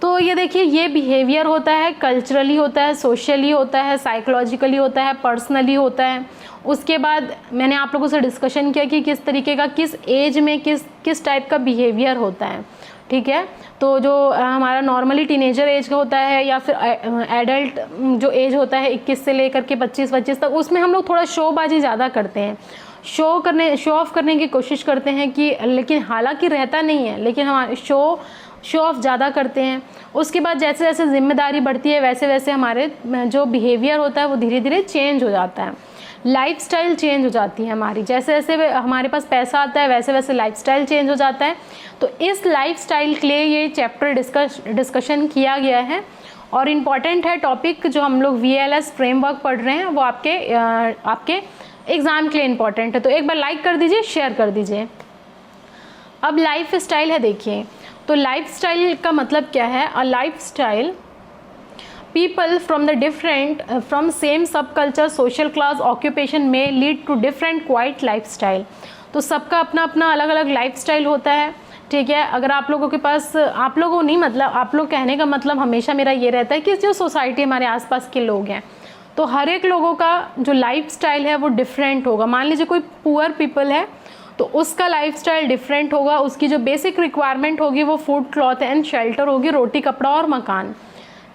तो ये देखिए, ये बिहेवियर होता है, कल्चरली होता है, सोशली होता है, साइकोलॉजिकली होता है, पर्सनली होता है। उसके बाद मैंने आप लोगों से डिस्कशन किया कि किस तरीके का, किस एज में किस टाइप का बिहेवियर होता है। ठीक है, तो जो हमारा नॉर्मली टीनेजर एज का होता है या फिर एडल्ट जो एज होता है 21 से लेकर के 25 तक, उसमें हम लोग थोड़ा शोबाजी ज़्यादा करते हैं, शो ऑफ करने की कोशिश करते हैं कि, लेकिन हालांकि रहता नहीं है, लेकिन हमारे शो ऑफ ज़्यादा करते हैं। उसके बाद जैसे जैसे जिम्मेदारी बढ़ती है वैसे वैसे हमारे जो बिहेवियर होता है वो धीरे धीरे चेंज हो जाता है, लाइफस्टाइल चेंज हो जाती है हमारी, जैसे जैसे हमारे पास पैसा आता है वैसे वैसे लाइफस्टाइल चेंज हो जाता है। तो इस लाइफस्टाइल के लिए ये चैप्टर डिस्कशन किया गया है और इम्पॉर्टेंट है टॉपिक। जो हम लोग VLS फ्रेमवर्क पढ़ रहे हैं वो आपके एग्ज़ाम के लिए इम्पॉर्टेंट है। तो एक बार लाइक कर दीजिए, शेयर कर दीजिए। अब लाइफ स्टाइल है, देखिए तो लाइफ स्टाइल का मतलब क्या है? A life style people from same subculture, social class, occupation may lead to different quiet lifestyle। तो सबका अपना अपना अलग अलग लाइफस्टाइल होता है। ठीक है, अगर आप लोगों के पास, आप लोगों नहीं मतलब आप लोग कहने का मतलब हमेशा मेरा ये रहता है कि जो सोसाइटी हमारे आसपास के लोग हैं तो हर एक लोगों का जो लाइफस्टाइल है वो डिफरेंट होगा। मान लीजिए कोई पुअर पीपल है तो उसका लाइफस्टाइल डिफरेंट होगा, उसकी जो बेसिक रिक्वायरमेंट होगी वो फूड, क्लॉथ एंड शेल्टर होगी, रोटी, कपड़ा और मकान।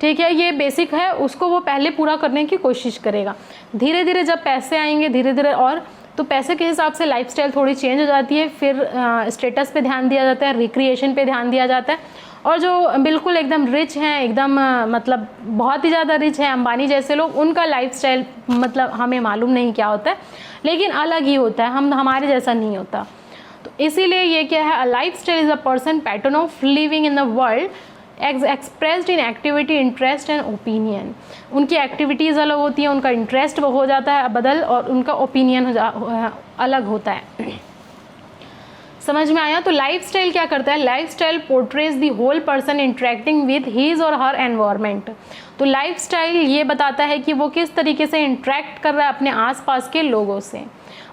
ठीक है, ये बेसिक है, उसको वो पहले पूरा करने की कोशिश करेगा। धीरे धीरे जब पैसे आएंगे धीरे धीरे, और तो पैसे के हिसाब से लाइफस्टाइल थोड़ी चेंज हो जाती है। फिर स्टेटस पे ध्यान दिया जाता है, रिक्रिएशन पे ध्यान दिया जाता है। और जो बिल्कुल एकदम रिच हैं, एकदम मतलब बहुत ही ज़्यादा रिच है, अंबानी जैसे लोग, उनका लाइफस्टाइल मतलब हमें मालूम नहीं क्या होता है, लेकिन अलग ही होता है, हमारे जैसा नहीं होता। तो इसीलिए ये क्या है, a lifestyle is a person pattern of living in the world expressed in activity, interest and opinion. उनकी एक्टिविटीज़ अलग होती हैं, उनका इंटरेस्ट हो जाता है बदल, और उनका ओपिनियन अलग होता है। समझ में आया? तो लाइफस्टाइल क्या करता है? Lifestyle portrays the whole person interacting with his or her environment. तो लाइफस्टाइल ये बताता है कि वो किस तरीके से इंटरेक्ट कर रहा है अपने आसपास के लोगों से।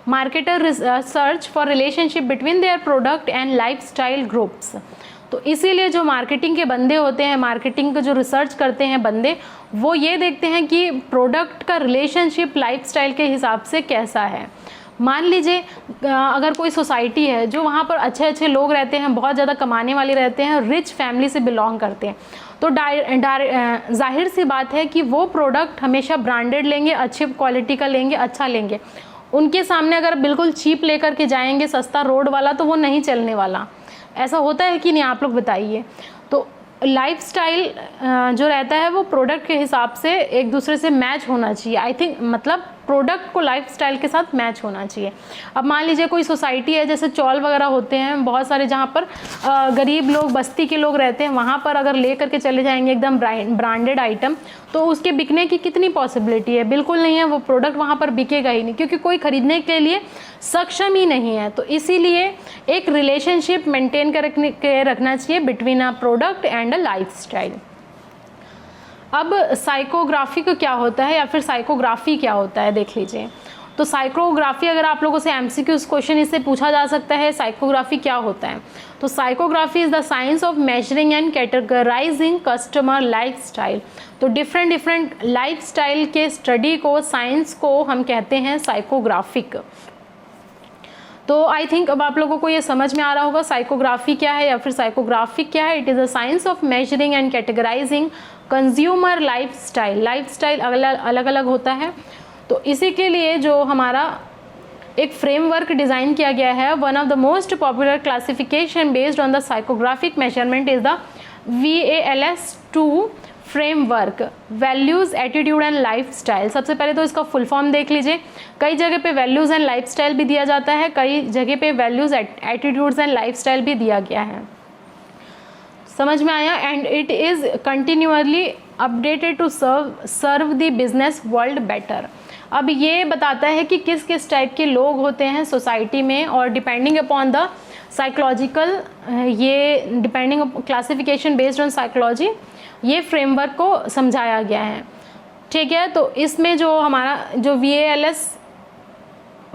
Marketer search for relationship between their product and lifestyle groups. तो इसीलिए जो मार्केटिंग के बंदे होते हैं, मार्केटिंग का जो रिसर्च करते हैं बंदे, वो ये देखते हैं कि प्रोडक्ट का रिलेशनशिप लाइफस्टाइल के हिसाब से कैसा है। मान लीजिए अगर कोई सोसाइटी है जो वहाँ पर अच्छे अच्छे लोग रहते हैं, बहुत ज़्यादा कमाने वाले रहते हैं, रिच फैमिली से बिलोंग करते हैं, तो जाहिर सी बात है कि वो प्रोडक्ट हमेशा ब्रांडेड लेंगे, अच्छी क्वालिटी का लेंगे, अच्छा लेंगे। उनके सामने अगर बिल्कुल चीप लेकर के जाएंगे, सस्ता रोड वाला, तो वो नहीं चलने वाला। ऐसा होता है कि नहीं, आप लोग बताइए। तो लाइफस्टाइल जो रहता है वो प्रोडक्ट के हिसाब से एक दूसरे से मैच होना चाहिए। आई थिंक मतलब प्रोडक्ट को लाइफस्टाइल के साथ मैच होना चाहिए। अब मान लीजिए कोई सोसाइटी है, जैसे चौल वगैरह होते हैं बहुत सारे, जहाँ पर गरीब लोग, बस्ती के लोग रहते हैं, वहाँ पर अगर ले करके चले जाएंगे एकदम ब्रांडेड आइटम, तो उसके बिकने की कितनी पॉसिबिलिटी है? बिल्कुल नहीं है। वो प्रोडक्ट वहाँ पर बिकेगा ही नहीं, क्योंकि कोई खरीदने के लिए सक्षम ही नहीं है। तो इसीलिए एक रिलेशनशिप मेंटेन कर रखना चाहिए between a product and a lifestyle. अब साइकोग्राफी का क्या होता है, या फिर साइकोग्राफी क्या होता है, देख लीजिए। तो साइकोग्राफी, अगर आप लोगों से MCQ क्वेश्चन इससे पूछा जा सकता है, साइकोग्राफी क्या होता है? तो psychography is the science of measuring and categorising customer lifestyle. तो डिफरेंट लाइफस्टाइल के स्टडी को, साइंस को हम कहते हैं साइकोग्राफिक। तो आई थिंक अब आप लोगों को ये समझ में आ रहा होगा साइकोग्राफी क्या है या फिर साइकोग्राफिक क्या है। It is a science of measuring and categorising consumer lifestyle. Lifestyle अलग अलग होता है, तो इसी के लिए जो हमारा एक फ्रेमवर्क डिज़ाइन किया गया है, one of the most popular classification based on the psychographic measurement is the VALS-2 framework, values attitude and lifestyle. सबसे पहले तो इसका फुल फॉर्म देख लीजिए। कई जगह पे वैल्यूज़ एंड लाइफस्टाइल भी दिया जाता है, कई जगह पे वैल्यूज़ एटीट्यूड्स एंड लाइफस्टाइल भी दिया गया है। समझ में आया? And it is continuously updated to serve the business world better. अब ये बताता है कि किस किस टाइप के लोग होते हैं सोसाइटी में, और डिपेंडिंग अपॉन द साइकोलॉजिकल, ये depending classification based on psychology, ये फ्रेमवर्क को समझाया गया है। ठीक है, तो इसमें जो हमारा जो VALS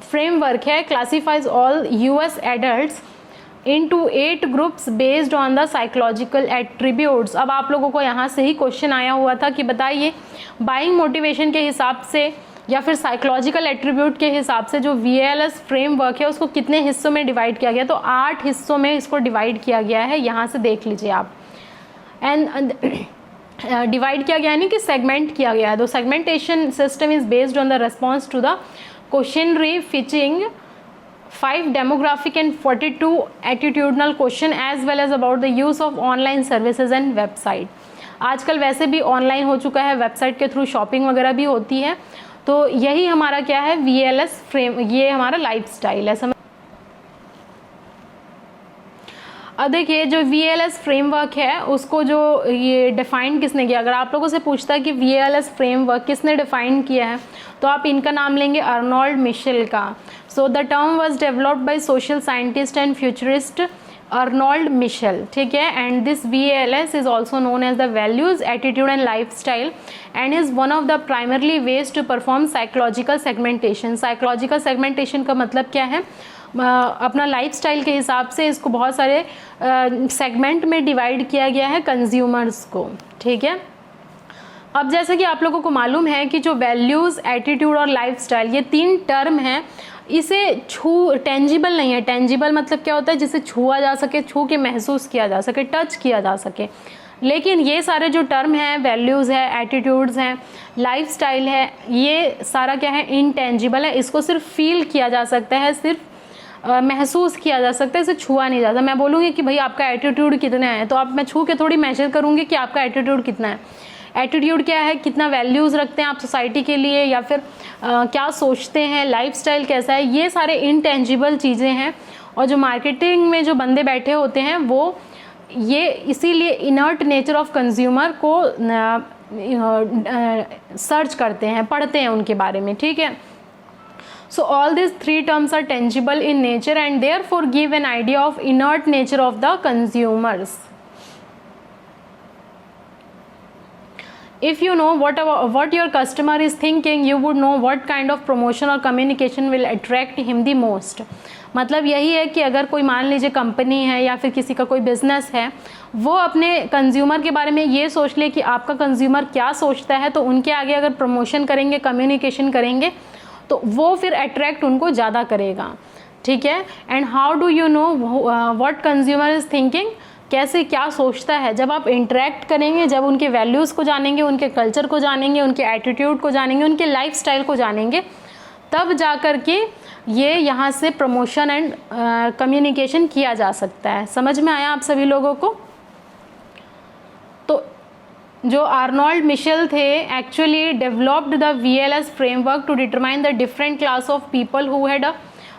फ्रेमवर्क है, classifies all US adults into 8 groups based on the psychological attributes. अब आप लोगों को यहाँ से ही क्वेश्चन आया हुआ था कि बताइए बाइंग मोटिवेशन के हिसाब से या फिर साइकोलॉजिकल एट्रीब्यूट के हिसाब से जो VALS फ्रेमवर्क है उसको कितने हिस्सों में डिवाइड किया गया। तो 8 हिस्सों में इसको डिवाइड किया गया है, यहाँ से देख लीजिए आप। एंड डिवाइड किया गया नहीं कि सेगमेंट किया गया है। तो segmentation system is based on the response to the questionnaire featuring 5 demographic and 42 attitudinal question as well as about the use of online services and website। आजकल वैसे भी ऑनलाइन हो चुका है, वेबसाइट के थ्रू शॉपिंग वगैरह भी होती है। तो यही हमारा क्या है, VALS फ्रेम, ये हमारा लाइफस्टाइल है। समझ? अब देखिए जो VALS फ्रेमवर्क है उसको जो ये डिफ़ाइन किसने किया, अगर आप लोगों से पूछता है कि VALS फ्रेमवर्क किसने डिफ़ाइन किया है तो आप इनका नाम लेंगे, अर्नोल्ड मिशेल का। So the term was developed by social scientist and futurist Arnold Mitchell. ठीक है, and this VALS is also known as the values attitude and lifestyle and is one of the primarily ways to perform psychological segmentation. Psychological segmentation का मतलब क्या है, अपना लाइफस्टाइल के हिसाब से इसको बहुत सारे सेगमेंट में डिवाइड किया गया है कंज्यूमर्स को। ठीक है, अब जैसे कि आप लोगों को मालूम है कि जो वैल्यूज़ एटीट्यूड और लाइफस्टाइल ये 3 टर्म हैं, इसे टेंजिबल नहीं है। टेंजिबल मतलब क्या होता है, जिसे छुआ जा सके, छू के महसूस किया जा सके, टच किया जा सके। लेकिन ये सारे जो टर्म हैं, वैल्यूज़ है, एटीट्यूड्स हैं, लाइफस्टाइल है, ये सारा क्या है, इनटेंजिबल है। इसको सिर्फ फील किया जा सकता है, सिर्फ महसूस किया जा सकता है, इसे छुआ नहीं जाता। मैं बोलूँगी कि भाई आपका एटीट्यूड कितना है, तो आप मैं छू के थोड़ी मेजर करूँगी कि आपका एटीट्यूड कितना है। एटीट्यूड क्या है, कितना वैल्यूज़ रखते हैं आप सोसाइटी के लिए, या फिर क्या सोचते हैं, लाइफस्टाइल कैसा है, ये सारे इनटेंजिबल चीज़ें हैं। और जो मार्केटिंग में जो बंदे बैठे होते हैं वो ये इसीलिए इनर्ट नेचर ऑफ कंज्यूमर को सर्च करते हैं, पढ़ते हैं उनके बारे में। ठीक है, so all these 3 terms are tangible in nature and therefore give an idea of inert nature of the consumers. If you know what your customer is thinking, you would know what kind of promotion or communication will attract him the most. मतलब यही है कि अगर कोई मान लीजिए कंपनी है या फिर किसी का कोई बिजनेस है, वो अपने कंज्यूमर के बारे में ये सोच ले कि आपका कंज्यूमर क्या सोचता है, तो उनके आगे अगर प्रमोशन करेंगे, कम्युनिकेशन करेंगे, तो वो फिर अट्रैक्ट उनको ज़्यादा करेगा। ठीक है, and how do you know what consumer is thinking, कैसे क्या सोचता है, जब आप इंटरेक्ट करेंगे, जब उनके वैल्यूज़ को जानेंगे, उनके कल्चर को जानेंगे, उनके एटीट्यूड को जानेंगे, उनके लाइफस्टाइल को जानेंगे, तब जा कर के ये यहाँ से प्रमोशन एंड कम्युनिकेशन किया जा सकता है। समझ में आया आप सभी लोगों को? तो जो अर्नोल्ड मिशेल थे actually developed the VALS framework to determine the different class of people who had a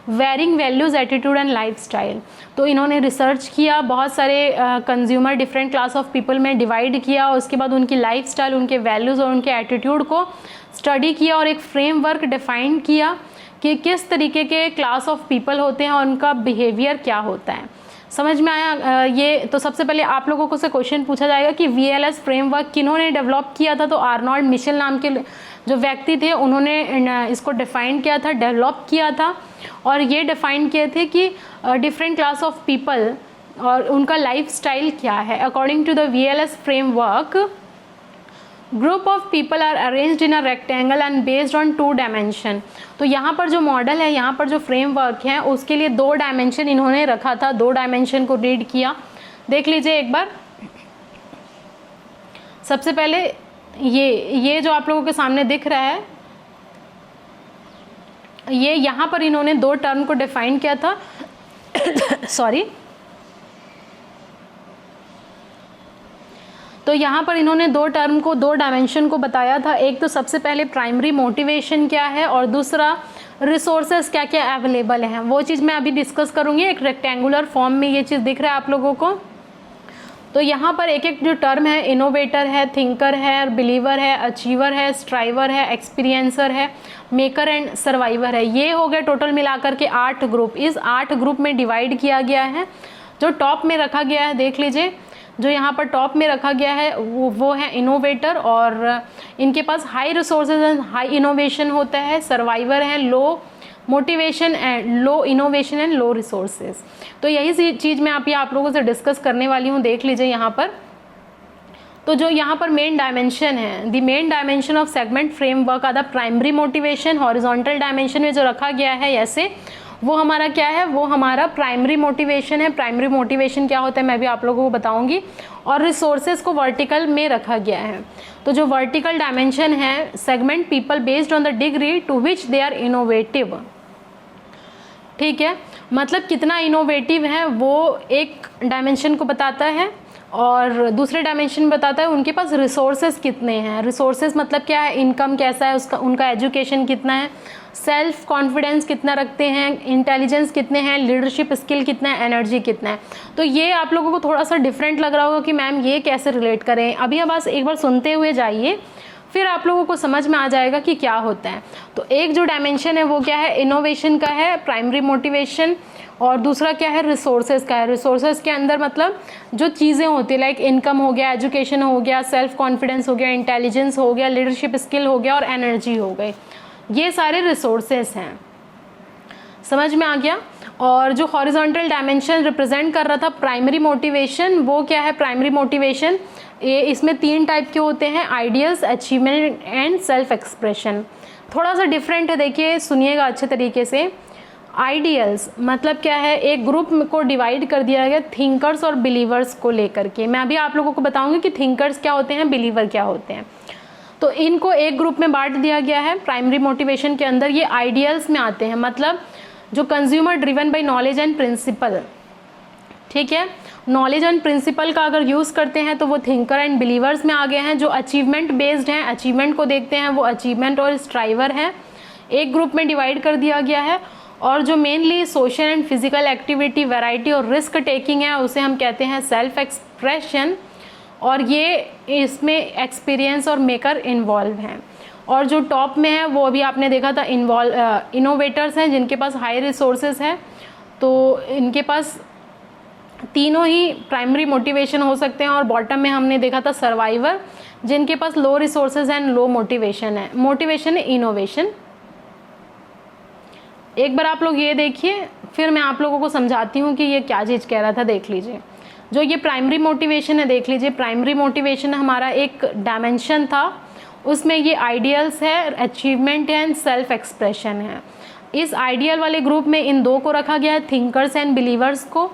varying values attitude and lifestyle. तो इन्होंने रिसर्च किया, बहुत सारे consumer different class of people में डिवाइड किया, उसके बाद उनकी लाइफस्टाइल, उनके वैल्यूज़ और उनके एटीट्यूड को स्टडी किया और एक फ्रेमवर्क डिफाइन किया कि किस तरीके के क्लास ऑफ पीपल होते हैं और उनका बिहेवियर क्या होता है। समझ में आया? ये तो सबसे पहले आप लोगों को से क्वेश्चन पूछा जाएगा कि VALS फ्रेमवर्क किन्होंने डेवलप किया था, तो अर्नोल्ड मिशेल नाम के जो व्यक्ति थे उन्होंने इसको डिफ़ाइन किया था, डेवलप किया था, और ये डिफ़ाइन किए थे कि डिफरेंट क्लास ऑफ पीपल और उनका लाइफस्टाइल क्या है। According to the VALS framework group of people are arranged in a rectangle and based on 2 dimension. तो यहाँ पर जो मॉडल है, यहाँ पर जो फ्रेमवर्क है, उसके लिए 2 डायमेंशन इन्होंने रखा था। 2 डायमेंशन को रीड किया, देख लीजिए एक बार। सबसे पहले ये जो आप लोगों के सामने दिख रहा है, ये यहाँ पर इन्होंने 2 टर्म को डिफाइन किया था सॉरी। तो यहाँ पर इन्होंने 2 टर्म को, 2 डायमेंशन को बताया था। एक तो सबसे पहले प्राइमरी मोटिवेशन क्या है, और दूसरा रिसोर्सेज क्या क्या अवेलेबल हैं, वो चीज़ मैं अभी डिस्कस करूँगी। एक रेक्टेंगुलर फॉर्म में ये चीज़ दिख रहा है आप लोगों को। तो यहाँ पर एक एक जो टर्म है, इनोवेटर है, थिंकर है, बिलीवर है, अचीवर है, स्ट्राइवर है, एक्सपीरियंसर है, मेकर एंड सर्वाइवर है। ये हो गए टोटल मिलाकर के 8 ग्रुप। इस 8 ग्रुप में डिवाइड किया गया है। जो टॉप में रखा गया है, देख लीजिए, जो यहाँ पर टॉप में रखा गया है वो है इनोवेटर, और इनके पास high resources and high innovation होता है। सर्वाइवर है low motivation and low innovation and low resources. तो यही चीज़ मैं आप लोगों से डिस्कस करने वाली हूँ। देख लीजिए यहाँ पर। तो जो यहाँ पर मेन डायमेंशन है, the main dimension of segment framework are the primary motivation. Horizontal dimension में जो रखा गया है ऐसे, वो हमारा क्या है, वो हमारा प्राइमरी मोटिवेशन है। प्राइमरी मोटिवेशन क्या होता है मैं भी आप लोगों को बताऊंगी। और रिसोर्सेज को वर्टिकल में रखा गया है। तो जो वर्टिकल डायमेंशन है, segment people based on the degree to which they are innovative. ठीक है, मतलब कितना इनोवेटिव है वो एक डायमेंशन को बताता है, और दूसरे डायमेंशन बताता है उनके पास रिसोर्सेज कितने हैं। रिसोर्सेज मतलब क्या है, इनकम कैसा है उसका, उनका एजुकेशन कितना है, सेल्फ कॉन्फिडेंस कितना रखते हैं, इंटेलिजेंस कितने हैं, लीडरशिप स्किल कितना है, एनर्जी कितना है। तो ये आप लोगों को थोड़ा सा डिफरेंट लग रहा होगा कि मैम ये कैसे रिलेट करें। अभी अब बस एक बार सुनते हुए जाइए, फिर आप लोगों को समझ में आ जाएगा कि क्या होता है। तो एक जो डायमेंशन है वो क्या है, इनोवेशन का है, प्राइमरी मोटिवेशन, और दूसरा क्या है, रिसोर्सेज का है। रिसोर्सेज के अंदर मतलब जो चीज़ें होती है, लाइक इनकम हो गया, एजुकेशन हो गया, सेल्फ कॉन्फिडेंस हो गया, इंटेलिजेंस हो गया, लीडरशिप स्किल हो गया, और एनर्जी हो गई। ये सारे रिसोर्सेज हैं। समझ में आ गया। और जो हॉरिजॉन्टल डायमेंशन रिप्रेजेंट कर रहा था प्राइमरी मोटिवेशन, वो क्या है, प्राइमरी मोटिवेशन ये इसमें 3 टाइप के होते हैं, ideals, achievement and self expression. थोड़ा सा डिफरेंट है, देखिए सुनिएगा अच्छे तरीके से। आइडियल्स मतलब क्या है, एक ग्रुप को डिवाइड कर दिया गया थिंकर्स और बिलीवर्स को लेकर के। मैं अभी आप लोगों को बताऊंगी कि थिंकर्स क्या होते हैं, बिलीवर क्या होते हैं। तो इनको एक ग्रुप में बांट दिया गया है प्राइमरी मोटिवेशन के अंदर। ये आइडियल्स में आते हैं, मतलब जो consumer driven by knowledge and principle. ठीक है, नॉलेज एंड प्रिंसिपल का अगर यूज़ करते हैं तो वो थिंकर एंड बिलीवर्स में आ गए हैं। जो अचीवमेंट बेस्ड हैं, अचीवमेंट को देखते हैं, वो अचीवमेंट और स्ट्राइवर हैं, एक ग्रुप में डिवाइड कर दिया गया है। और जो mainly social and physical activity, variety और रिस्क टेकिंग है, उसे हम कहते हैं सेल्फ एक्सप्रेशन। और ये इसमें एक्सपीरियंस और मेकर इन्वॉल्व हैं। और जो टॉप में है वो अभी आपने देखा था इनोवेटर्स हैं, जिनके पास हाई रिसोर्सेज हैं। तो इनके पास तीनों ही प्राइमरी मोटिवेशन हो सकते हैं। और बॉटम में हमने देखा था सर्वाइवर, जिनके पास लो रिसोर्सेज एंड लो मोटिवेशन है। मोटिवेशन है इनोवेशन। एक बार आप लोग ये देखिए, फिर मैं आप लोगों को समझाती हूँ कि ये क्या चीज़ कह रहा था। देख लीजिए, जो ये प्राइमरी मोटिवेशन है, देख लीजिए, प्राइमरी मोटिवेशन हमारा एक डायमेंशन था, उसमें ये आइडियल्स है, अचीवमेंट है एंड सेल्फ एक्सप्रेशन है। इस आइडियल वाले ग्रुप में इन 2 को रखा गया है, थिंकर्स एंड बिलीवर्स को।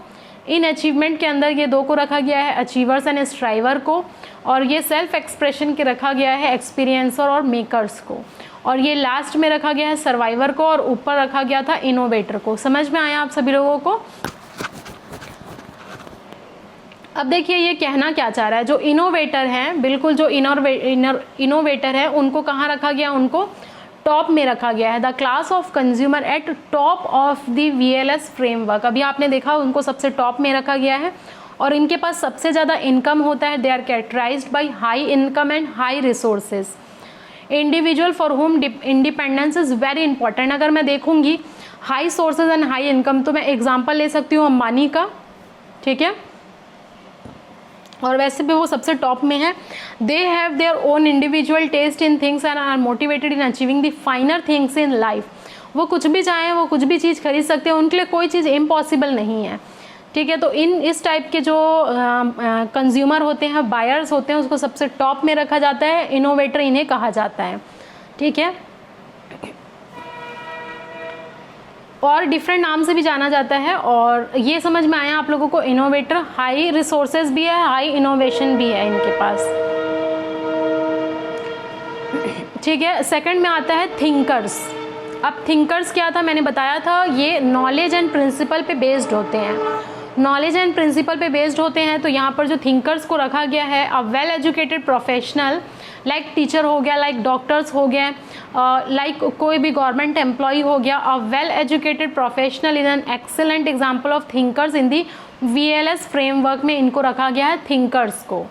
इन अचीवमेंट के अंदर ये 2 को रखा गया है, अचीवर्स एंड स्ट्राइवर को। और ये सेल्फ एक्सप्रेशन के रखा गया है एक्सपीरियंसर और मेकर्स को। और ये लास्ट में रखा गया है सर्वाइवर को, और ऊपर रखा गया था इनोवेटर को। समझ में आया आप सभी लोगों को। अब देखिए ये कहना क्या चाह रहा है। जो इनोवेटर हैं, बिल्कुल जो इनोवेटर है, उनको कहाँ रखा गया, उनको टॉप में रखा गया है। The class of consumer eight top of the VLS framework. अभी आपने देखा उनको सबसे टॉप में रखा गया है, और इनके पास सबसे ज़्यादा इनकम होता है। They are characterized by high income and high resources. Individual for home independence is very important. अगर मैं देखूंगी high sources and high income, तो मैं एग्जांपल ले सकती हूँ अंबानी का। ठीक है, और वैसे भी वो सबसे टॉप में है। They have their own individual taste in things and are motivated in achieving the finer things in life. वो कुछ भी चाहें, वो कुछ भी चीज़ खरीद सकते हैं, उनके लिए कोई चीज़ इम्पॉसिबल नहीं है। ठीक है। तो इस टाइप के जो कंज्यूमर होते हैं, बायर्स होते हैं, उसको सबसे टॉप में रखा जाता है, इनोवेटर इन्हें कहा जाता है। ठीक है, और डिफरेंट नाम से भी जाना जाता है। और ये समझ में आया आप लोगों को, इनोवेटर हाई रिसोर्सेज भी है, हाई इनोवेशन भी है इनके पास। ठीक है, सेकंड में आता है थिंकर्स। अब थिंकर्स क्या था, मैंने बताया था, ये नॉलेज एंड प्रिंसिपल पे बेस्ड होते हैं। नॉलेज एंड प्रिंसिपल पे बेस्ड होते हैं, तो यहाँ पर जो थिंकर्स को रखा गया है, अ well educated professional, like teacher हो गया, लाइक डॉक्टर्स हो गए, लाइक कोई भी गवर्नमेंट एम्प्लॉय हो गया। A well educated professional is an excellent example of thinkers in the VLS framework में इनको रखा गया है, थिंकर्स को।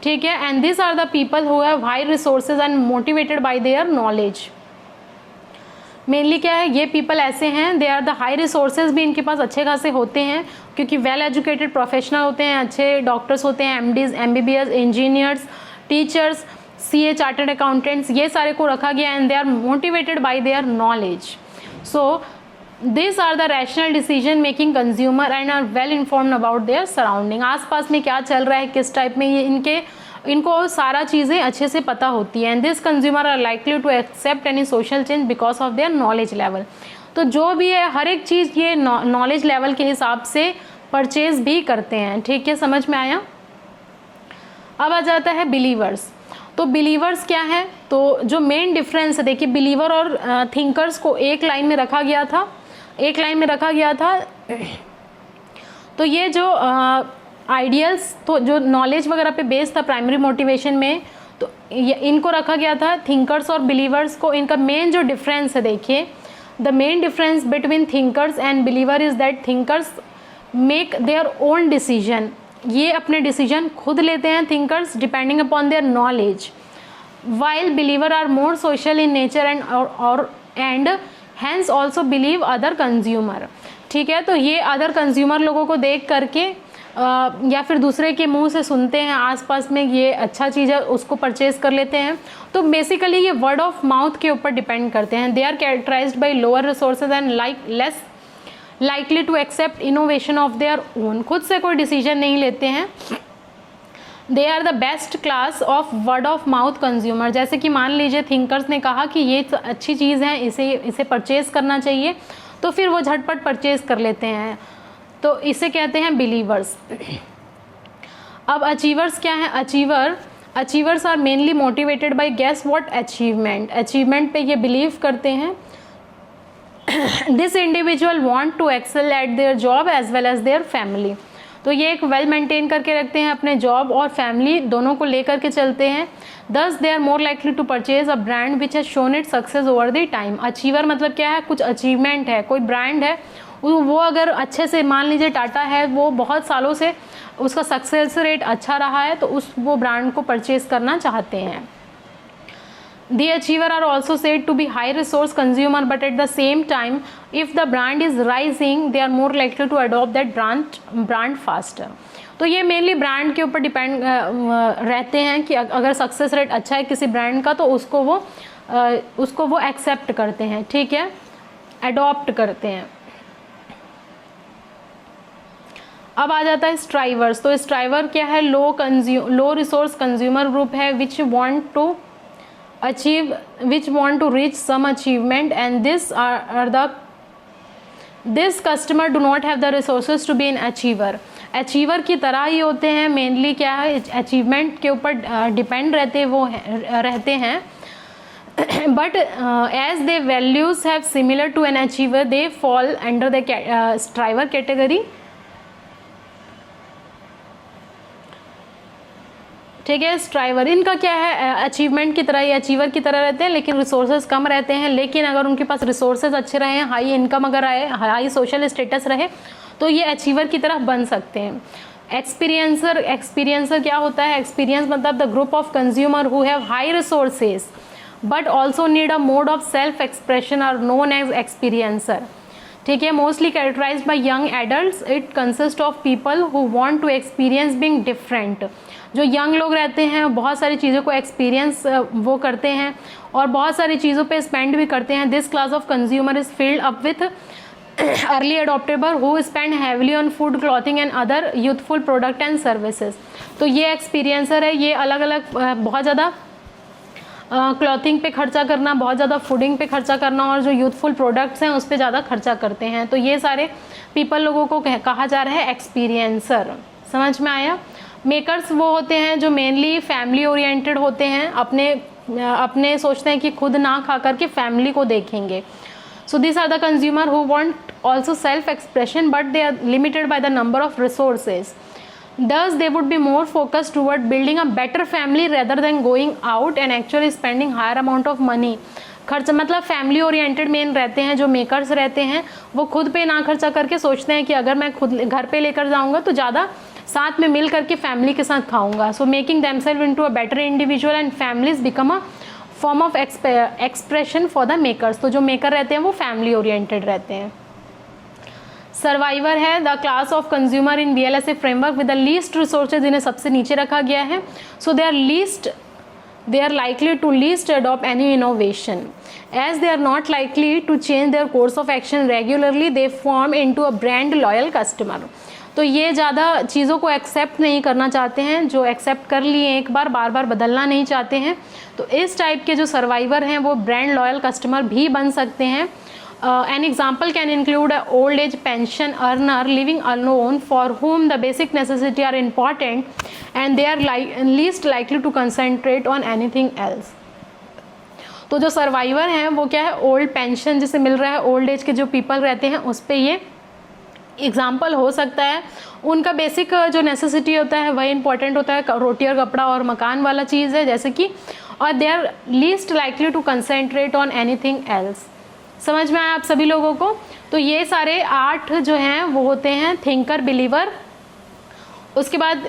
ठीक है, and this are the people who have high resources and motivated by their knowledge. Mainly क्या है, ये पीपल ऐसे हैं, they are the high resources भी इनके पास अच्छे खासे होते हैं, क्योंकि वेल एजुकेटेड प्रोफेशनल होते हैं, अच्छे डॉक्टर्स होते हैं, MDs, MBBS, engineers, teachers, CA, chartered accountants, ये सारे को रखा गया, and they are motivated by their knowledge. So this are the rational decision making consumer and are well informed about their surrounding. आसपास में क्या चल रहा है, किस टाइप में, ये इनको सारा चीज़ें अच्छे से पता होती है। And this consumer are likely to accept any social change because of their knowledge level. तो जो भी है, हर एक चीज़ ये नॉलेज लेवल के हिसाब से परचेज भी करते हैं। ठीक है, समझ में आया। अब आ जाता है बिलीवर्स। तो बिलीवर्स क्या है, तो जो मेन डिफरेंस है, देखिए बिलीवर और थिंकर्स को एक लाइन में रखा गया था, एक लाइन में रखा गया था। तो ये जो आइडियल्स, तो जो नॉलेज वगैरह पे बेस्ड था प्राइमरी मोटिवेशन में, तो इनको रखा गया था, थिंकर्स और बिलीवर्स को। इनका मेन जो डिफरेंस है, देखिए the main difference between thinkers and believer is that thinkers make their own decision. ये अपने डिसीजन खुद लेते हैं, thinkers, depending upon their knowledge, while believer are more social in nature and hence also believe other consumer. ठीक है, तो ये अदर कंज्यूमर लोगों को देख करके या फिर दूसरे के मुंह से सुनते हैं, आसपास में ये अच्छा चीज़ है उसको परचेज कर लेते हैं। तो बेसिकली ये वर्ड ऑफ माउथ के ऊपर डिपेंड करते हैं। They are characterized by lower resources and less likely to accept innovation of their own. खुद से कोई डिसीजन नहीं लेते हैं। They are the best class of word of mouth consumer. जैसे कि मान लीजिए थिंकर्स ने कहा कि ये अच्छी चीज़ है, इसे परचेज करना चाहिए, तो फिर वो झटपट परचेज कर लेते हैं, तो इसे कहते हैं बिलीवर्स। अब अचीवर्स क्या है, achievers are mainly motivated by guess what achievement पे ये बिलीव करते हैं। This individual want to excel at their job as well as their family. तो ये एक वेल मेंटेन करके रखते हैं, अपने जॉब और फैमिली दोनों को लेकर के चलते हैं। Thus they are more likely to purchase a brand which has shown it success over the time. Achiever मतलब क्या है, कुछ अचीवमेंट है, कोई ब्रांड है, वो अगर अच्छे से, मान लीजिए टाटा है, वो बहुत सालों से उसका सक्सेस रेट अच्छा रहा है, तो वो ब्रांड को परचेज करना चाहते हैं। The achiever are also said to be high resource consumer, but at the same time, if the brand is rising, they are more likely to adopt that brand faster. तो ये मेनली ब्रांड के ऊपर डिपेंड रहते हैं कि अगर सक्सेस रेट अच्छा है किसी ब्रांड का, तो उसको वो एक्सेप्ट करते हैं, ठीक है, अडॉप्ट करते हैं। अब आ जाता है स्ट्राइवर्स। तो स्ट्राइवर क्या है, लो रिसोर्स कंज्यूमर ग्रुप है विच want to reach some achievement, and this customer do not have the resources to be an achiever. achiever की तरह ही होते हैं, मेनली क्या है, अचीवमेंट के ऊपर डिपेंड रहते हैं, but as their values have similar to an achiever, they fall under the striver category. ठीक है, स्ट्राइवर इनका क्या है, अचीवमेंट की तरह ही, अचीवर की तरह रहते हैं, लेकिन रिसोर्सेज कम रहते हैं। लेकिन अगर उनके पास रिसोर्सेज अच्छे रहे, हाई इनकम अगर आए, हाई सोशल स्टेटस रहे, तो ये अचीवर की तरह बन सकते हैं। एक्सपीरियंसर क्या होता है, एक्सपीरियंस मतलब the group of consumer who have high resources but also need a mode of self expression are known as experiencer. ठीक है, mostly characterized by young adults. It consist of people who want to experience being different. जो यंग लोग रहते हैं, बहुत सारी चीज़ों को एक्सपीरियंस वो करते हैं और बहुत सारी चीज़ों पे स्पेंड भी करते हैं। This class of consumer is filled up with early adoptable who spend heavily on food, clothing and other youthful product and services. तो ये एक्सपीरियंसर है, ये अलग अलग बहुत ज़्यादा क्लॉथिंग पे खर्चा करना, बहुत ज़्यादा फूडिंग पे खर्चा करना और जो यूथफुल प्रोडक्ट्स हैं उस पे ज़्यादा खर्चा करते हैं। तो ये सारे पीपल लोगों को कहा जा रहा है एक्सपीरियंसर। समझ में आया। मेकर्स वो होते हैं जो मेनली फैमिली ओरिएंटेड होते हैं, अपने सोचते हैं कि खुद ना खा करके फैमिली को देखेंगे। So this are the consumer who want also self expression but they are limited by the number of resources. Thus, they would be more focused toward building a better family rather than going out and actually spending higher amount of money. खर्च मतलब फैमिली ओरिएंटेड मेन रहते हैं जो मेकर्स रहते हैं, वो खुद पे ना खर्चा करके सोचते हैं कि अगर मैं खुद घर पे लेकर जाऊंगा तो ज़्यादा साथ में मिल करके फैमिली के साथ खाऊंगा। So making themselves into a better individual and families become a form of expression for the makers. तो जो मेकर रहते हैं वो फैमिली ओरिएंटेड रहते हैं। सर्वाइवर है the class of consumer in VLSI framework with the least resources, इन्हें सबसे नीचे रखा गया है। सो they are likely to least adopt any innovation as they are not likely to change their course of action regularly. They form into a brand loyal customer. तो ये ज़्यादा चीज़ों को एक्सेप्ट नहीं करना चाहते हैं, जो एक्सेप्ट कर लिए एक बार बार बार बदलना नहीं चाहते हैं। तो इस टाइप के जो सर्वाइवर हैं वो ब्रांड लॉयल कस्टमर भी बन सकते हैं। An example can include an old age pension earner living alone for whom the basic necessities are important and they are least likely to concentrate on anything else. तो जो सर्वाइवर हैं वो क्या है, ओल्ड पेंशन जिसे मिल रहा है, ओल्ड एज के जो पीपल रहते हैं उस पे ये एग्जाम्पल हो सकता है। उनका बेसिक जो नेसेसिटी होता है वही इंपॉर्टेंट होता है, रोटी और कपड़ा और मकान वाला चीज़ है जैसे कि, और they are least likely to concentrate on anything else. समझ में आया आप सभी लोगों को। तो ये सारे 8 जो हैं वो होते हैं थिंकर, बिलीवर, उसके बाद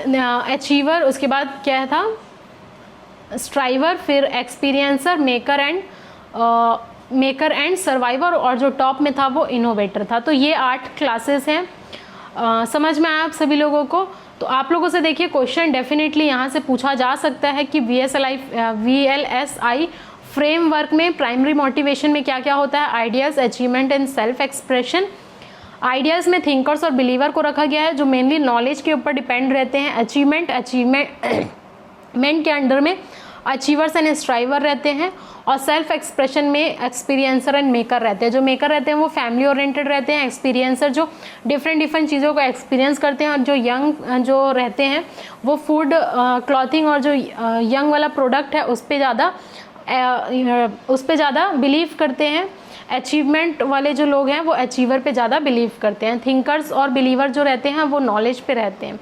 अचीवर, उसके बाद क्या था स्ट्राइवर, फिर एक्सपीरियंसर, मेकर एंड सर्वाइवर, और जो टॉप में था वो इनोवेटर था। तो ये 8 क्लासेस हैं। समझ में आया आप सभी लोगों को। तो आप लोगों से देखिए क्वेश्चन डेफिनेटली यहाँ से पूछा जा सकता है कि VLSI फ्रेमवर्क में प्राइमरी मोटिवेशन में क्या क्या होता है, ideas, achievement and self expression. Ideas में थिंकर्स और बिलीवर को रखा गया है जो मेनली नॉलेज के ऊपर डिपेंड रहते हैं। अचीवमेंट के अंडर में अचीवर्स एंड स्ट्राइवर रहते हैं, और सेल्फ एक्सप्रेशन में एक्सपीरियंसर एंड मेकर रहते हैं। जो मेकर रहते हैं वो फैमिली ओरिएंटेड रहते हैं, एक्सपीरियंसर जो डिफरेंट चीज़ों को एक्सपीरियंस करते हैं, और जो यंग जो रहते हैं वो फूड, क्लॉथिंग और जो यंग वाला प्रोडक्ट है उस पर ज़्यादा बिलीव करते हैं। अचीवमेंट वाले जो लोग हैं वो अचीवर पे ज़्यादा बिलीव करते हैं। थिंकर्स और बिलीवर जो रहते हैं वो नॉलेज पे रहते हैं।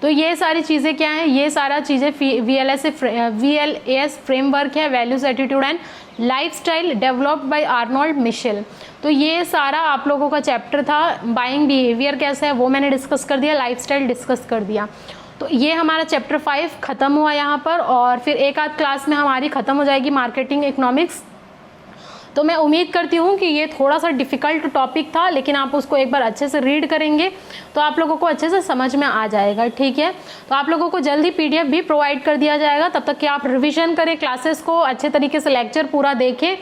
तो ये सारी चीज़ें क्या हैं, ये सारा चीज़ें VLAS फ्रेमवर्क है, values, attitude and lifestyle, developed by Arnold Mitchell. तो ये सारा आप लोगों का चैप्टर था। बाइंग बिहेवियर कैसा है वो मैंने डिस्कस कर दिया, लाइफस्टाइल डिस्कस कर दिया। तो ये हमारा चैप्टर 5 ख़त्म हुआ यहाँ पर, और फिर एक आध क्लास में हमारी ख़त्म हो जाएगी मार्केटिंग इकोनॉमिक्स। तो मैं उम्मीद करती हूँ कि ये थोड़ा सा डिफ़िकल्ट टॉपिक था, लेकिन आप उसको एक बार अच्छे से रीड करेंगे तो आप लोगों को अच्छे से समझ में आ जाएगा। ठीक है, तो आप लोगों को जल्दी PDF भी प्रोवाइड कर दिया जाएगा। तब तक कि आप रिवीजन करें क्लासेस को, अच्छे तरीके से लेक्चर पूरा देखें,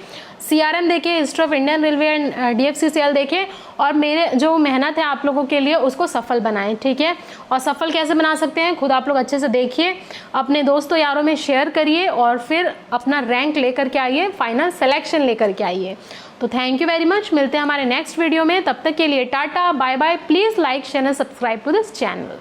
CRM देखें, history of Indian railway and DFCCL देखें, और मेरे जो मेहनत है आप लोगों के लिए उसको सफल बनाएं। ठीक है, और सफल कैसे बना सकते हैं खुद आप लोग अच्छे से देखिए, अपने दोस्तों यारों में शेयर करिए, और फिर अपना रैंक लेकर के आइए, फाइनल सिलेक्शन लेकर के आइए। तो थैंक यू वेरी मच, मिलते हैं हमारे नेक्स्ट वीडियो में। तब तक के लिए tata, bye bye. Please like, share and subscribe to this channel.